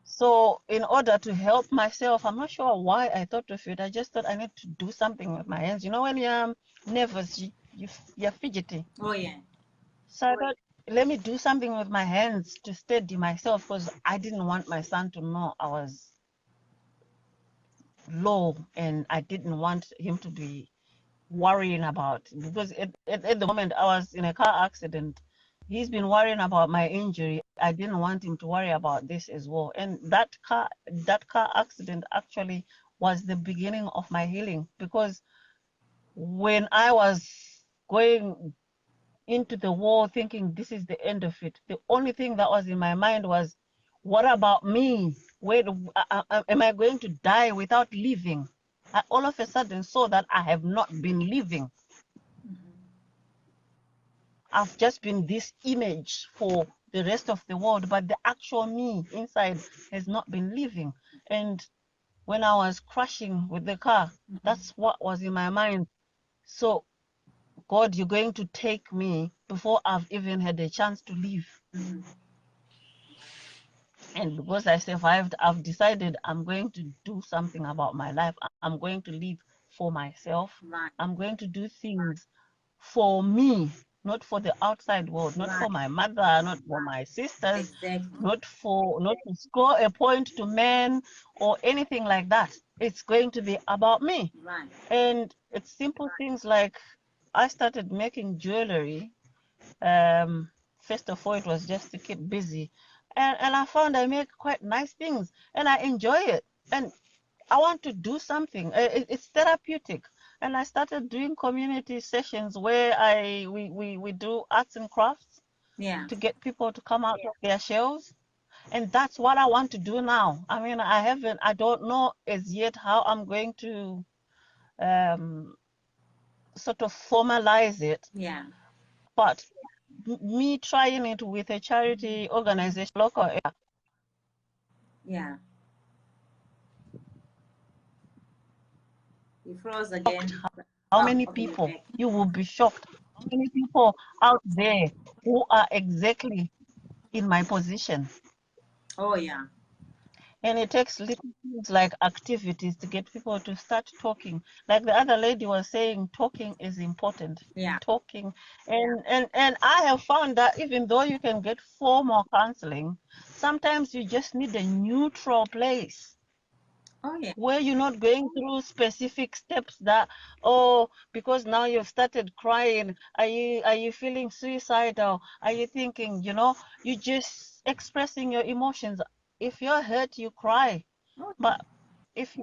So in order to help myself, I'm not sure why I thought of it. I just thought I need to do something with my hands. You know, when you're nervous, you're fidgety. Oh, yeah. So I thought, let me do something with my hands to steady myself, because I didn't want my son to know I was low, and I didn't want him to be worrying about, because at the moment I was in a car accident. He's been worrying about my injury. I didn't want him to worry about this as well. And that car accident actually was the beginning of my healing, because when I was going into the war thinking this is the end of it, the only thing that was in my mind was, what about me? Where am I going to die without living? I all of a sudden saw that I have not been living. I've just been this image for the rest of the world, but the actual me inside has not been living. And when I was crashing with the car, that's what was in my mind. So, God, you're going to take me before I've even had a chance to live. And because I survived, I've decided I'm going to do something about my life. I'm going to live for myself. I'm going to do things for me, not for the outside world, not for my mother, not for my sisters, not to score a point to men or anything like that. It's going to be about me. And it's simple things like, I started making jewelry. First of all, it was just to keep busy. And I found I make quite nice things, and I enjoy it. And I want to do something. It's therapeutic. and I started doing community sessions where we do arts and crafts Yeah. to get people to come out of their shells. And that's what I want to do now. I mean, I don't know as yet how I'm going to sort of formalize it, Yeah. but me trying it with a charity organization, local area. Yeah. You froze again. How Oh, many okay, you're people? back. You will be shocked. How many people out there who are exactly in my position? Oh, yeah. And it takes little things like activities to get people to start talking. Like the other lady was saying, talking is important. Yeah. Talking. And I have found that even though you can get formal counseling, sometimes you just need a neutral place Oh, yeah. where you're not going through specific steps that, oh, because now you've started crying, are you feeling suicidal? Are you thinking, you're just expressing your emotions. If you're hurt, you cry. Oh, But if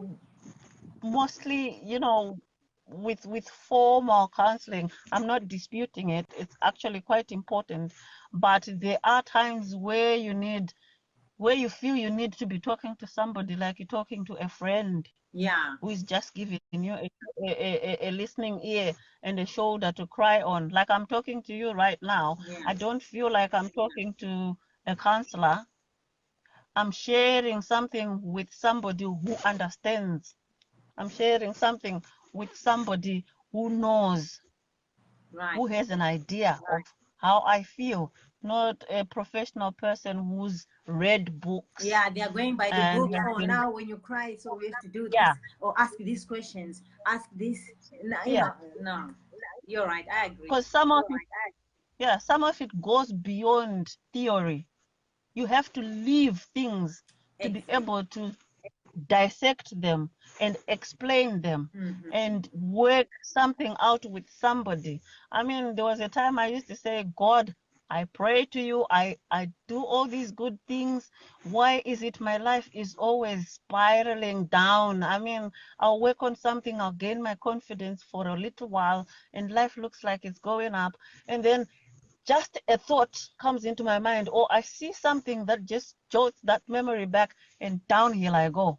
mostly, with formal counseling, I'm not disputing it. It's actually quite important. But there are times where you feel you need to be talking to somebody, like you're talking to a friend yeah. who is just giving you a listening ear and a shoulder to cry on. Like I'm talking to you right now. Yeah. I don't feel like I'm talking to a counselor. I'm sharing something with somebody who understands. I'm sharing something with somebody who knows, Right. who has an idea of how I feel, not a professional person who's read books. Yeah, they are going by the and book. has Oh, been, now when you cry, so we have to do this, yeah, or ask these questions, ask this. yeah. No, you're right. I agree. Because some of it goes beyond theory. You have to live things to be Exactly. able to dissect them and explain them Mm-hmm. and work something out with somebody. I mean, there was a time I used to say, God, I pray to you, I do all these good things. Why is it my life is always spiraling down? I mean, I'll work on something, I'll gain my confidence for a little while, and life looks like it's going up. And then just a thought comes into my mind, or I see something that just jots that memory back, and downhill I go.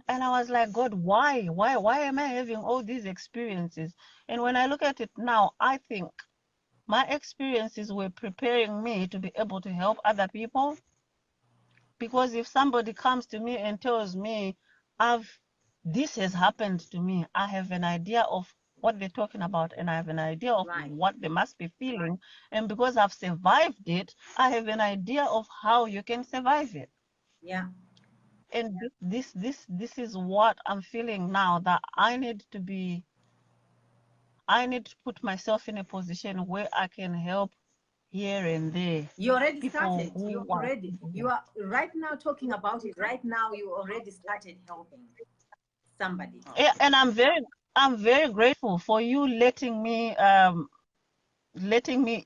And I was like, God, why am I having all these experiences? And when I look at it now, I think my experiences were preparing me to be able to help other people. Because if somebody comes to me and tells me, this has happened to me, I have an idea of what they're talking about, and I have an idea of what they must be feeling. And because I've survived it, I have an idea of how you can survive it. Yeah. And this is what I'm feeling now, that I need to put myself in a position where I can help here and there. You already People started. who You are right now talking about it. Right now, you already started helping somebody. Yeah, and I'm very grateful for you letting me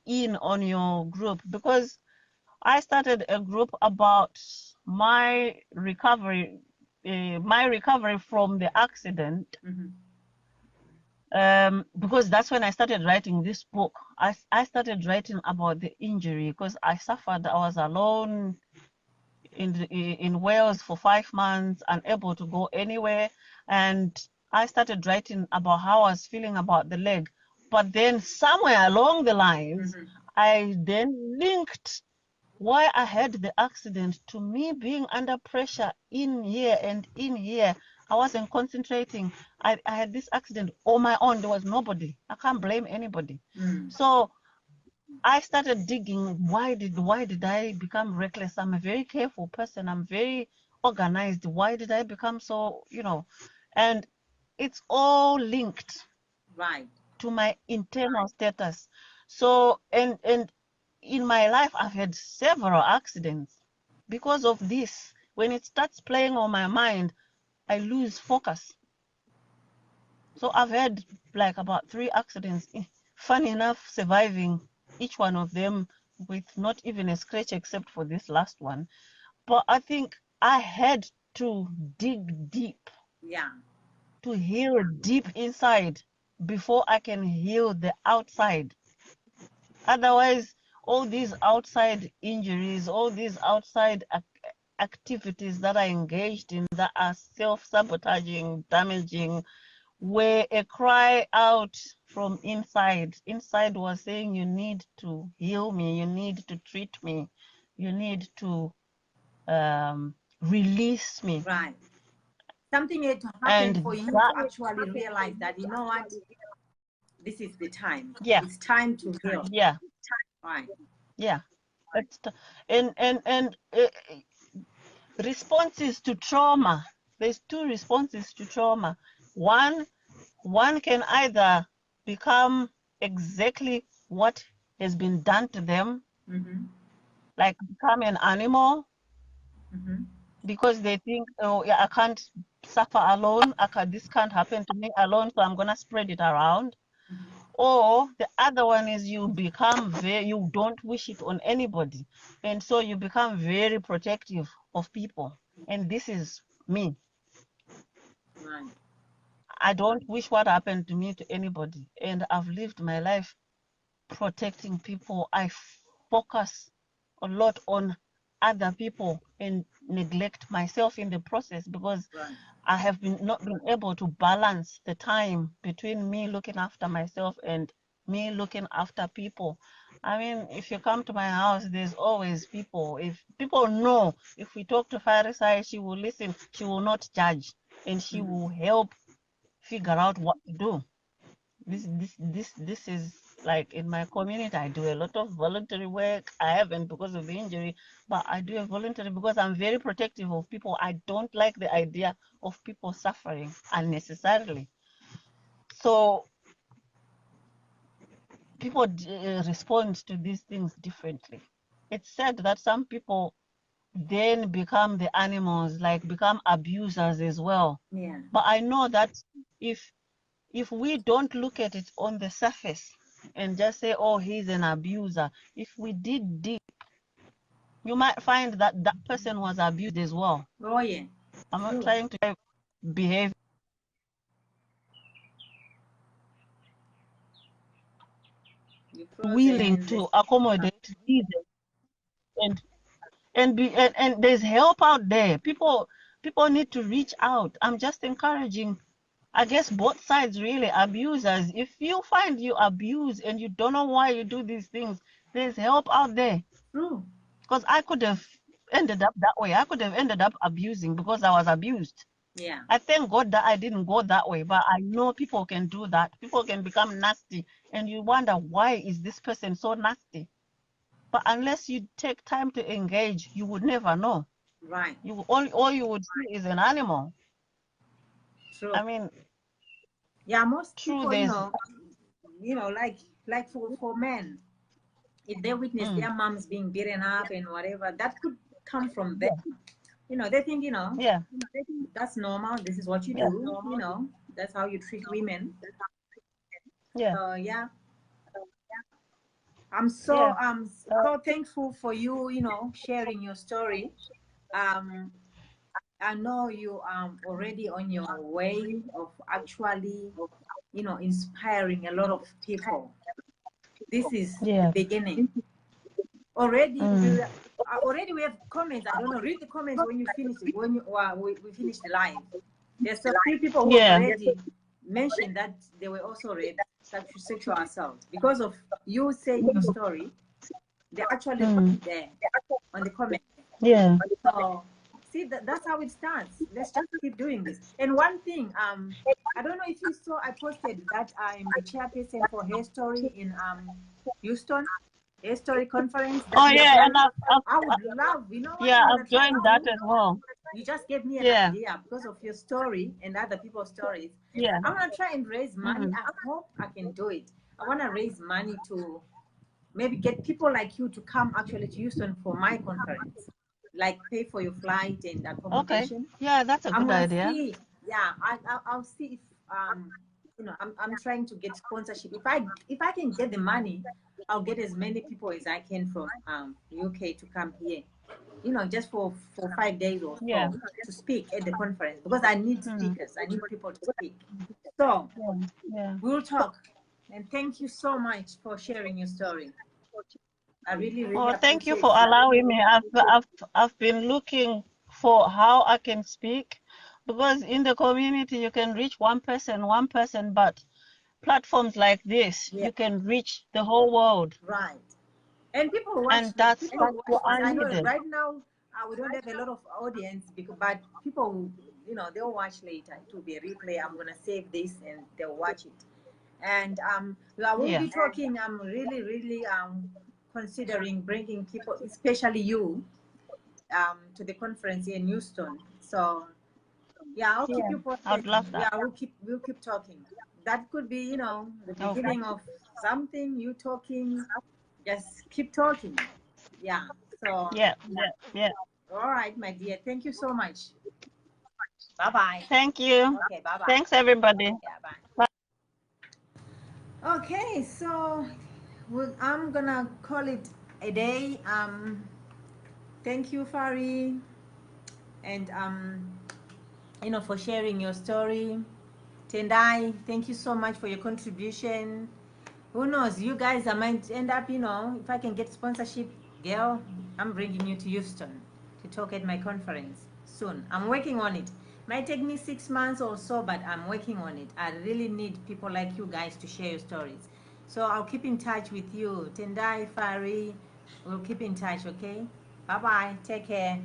in on your group, because I started a group about my recovery from the accident. Because that's when I started writing this book. I started writing about the injury because I was alone in Wales for 5 months, unable to go anywhere. And I started writing about how I was feeling about the leg. But then somewhere along the lines, I then linked why I had the accident to me being under pressure in here and in here. I wasn't concentrating. I had this accident on my own. There was nobody. I can't blame anybody. So I started digging. Why did I become reckless? I'm a very careful person. I'm very organized. Why did I become so, and it's all linked to my internal status. So, and in my life, I've had several accidents. Because of this, when it starts playing on my mind, I lose focus. So I've had like about 3 accidents. Funny enough, surviving each one of them with not even a scratch except for this last one. But I think I had to dig deep. Yeah. To heal deep inside before I can heal the outside. Otherwise, all these outside injuries, all these outside activities that I engaged in that are self-sabotaging, damaging, were a cry out from inside. Inside was saying, you need to heal me, you need to treat me, you need to release me. Right. Something had to happen And for you to actually realize that, you know what, this is the time. Yeah. It's time to heal. Yeah. Right. Yeah. And responses to trauma. There's two responses to trauma. One can either become exactly what has been done to them, like become an animal, because they think, oh, yeah, I can't suffer alone. This can't happen to me alone, so I'm gonna spread it around. Or the other one is you become you don't wish it on anybody, and so you become very protective of people. And this is me. Right. I don't wish what happened to me to anybody, and I've lived my life protecting people. I focus a lot on other people and neglect myself in the process, because Right. I have not been able to balance the time between me looking after myself and me looking after people. I mean, if you come to my house, there's always people. If people know, if we talk to Farisai, she will listen, she will not judge, and she will help figure out what to do. This is like in my community. I do a lot of voluntary work. I haven't because of the injury, but I do a voluntary because I'm very protective of people. I don't like the idea of people suffering unnecessarily. So people respond to these things differently. It's said that some people then become the animals, like become abusers as well. Yeah. But I know that if we don't look at it on the surface and just say, oh, he's an abuser, if we dig deep, you might find that that person was abused as well. Oh, yeah. I'm not trying to behave willing to accommodate reasons, and there's help out there. People need to reach out. I'm just encouraging, I guess, both sides really. Abusers, if you find you abuse and you don't know why you do these things, there's help out there. True. Because I could have ended up that way. I could have ended up abusing because I was abused. Yeah. I thank God that I didn't go that way, but I know people can do that. People can become nasty, and you wonder, why is this person so nasty? But unless you take time to engage, you would never know. Right. You all you would see is an animal. True. I mean, yeah, most true, people, like for men, if they witness their moms being beaten up and whatever, that could come from them. They think, yeah, that's normal. This is what you do. That's how you treat women. yeah. Yeah. I'm so thankful for you, sharing your story. I know you are already on your way of actually, inspiring a lot of people. This is the beginning. Already, we have comments. I don't know. Read the comments when you finish it. When we finish the live, there's a few people who already mentioned that they were also raped, sexual assault, because of you saying your story. They actually put there on the comment. Yeah. So see, that's how it starts. Let's just keep doing this. And one thing, I don't know if you saw, I posted that I'm the chairperson for Her Story in Houston. Her Story conference. Oh yeah, and I would love, yeah, I've joined that as well. You just gave me an idea because of your story and other people's stories. Yeah. I'm gonna try and raise money. I hope I can do it. I wanna raise money to maybe get people like you to come actually to Houston for my conference, like pay for your flight and accommodation. Okay. Yeah, that's a good idea. I'll see if I'm trying to get sponsorship. If I can get the money, I'll get as many people as I can from UK to come here. you know, just for 5 days or Yeah. so to speak at the conference, because I need speakers. I need people to speak. So Yeah. we'll talk. And thank you so much for sharing your story. I really, really Oh, thank you appreciate for it. allowing me. I've been looking for how I can speak, because in the community you can reach one person, but platforms like this, Yeah, you can reach the whole world. right. And people watch And this. that's People watch what this. I I know needed. right now we don't have a lot of audience, because, but people, you know, they'll watch later. It will be a replay. I'm gonna save this and they'll watch it. And I will Yeah. be talking. I'm really, really considering bringing people, especially you, to the conference here in Houston. So yeah, I'll keep Yeah. you I'd posted. love Yeah, that. we'll keep talking. That could be, you know, the Okay. beginning of something. You talking, just keep talking. Yeah. So Yeah. Yeah. Yeah. all right, my dear. Thank you so much. Bye bye. Thank you. Okay. Bye bye. Thanks, everybody. Yeah. Bye. Okay. So I'm gonna call it a day. Thank you, Fari, and you know, for sharing your story. Tendai, thank you so much for your contribution. Who knows, you guys, I might end up, you know, if I can get sponsorship, girl, I'm bringing you to Houston to talk at my conference soon. I'm working on it. Might take me 6 months or so, but I'm working on it. I really need people like you guys to share your stories. So I'll keep in touch with you. Tendai, Fari, we'll keep in touch, okay? Bye-bye. Take care.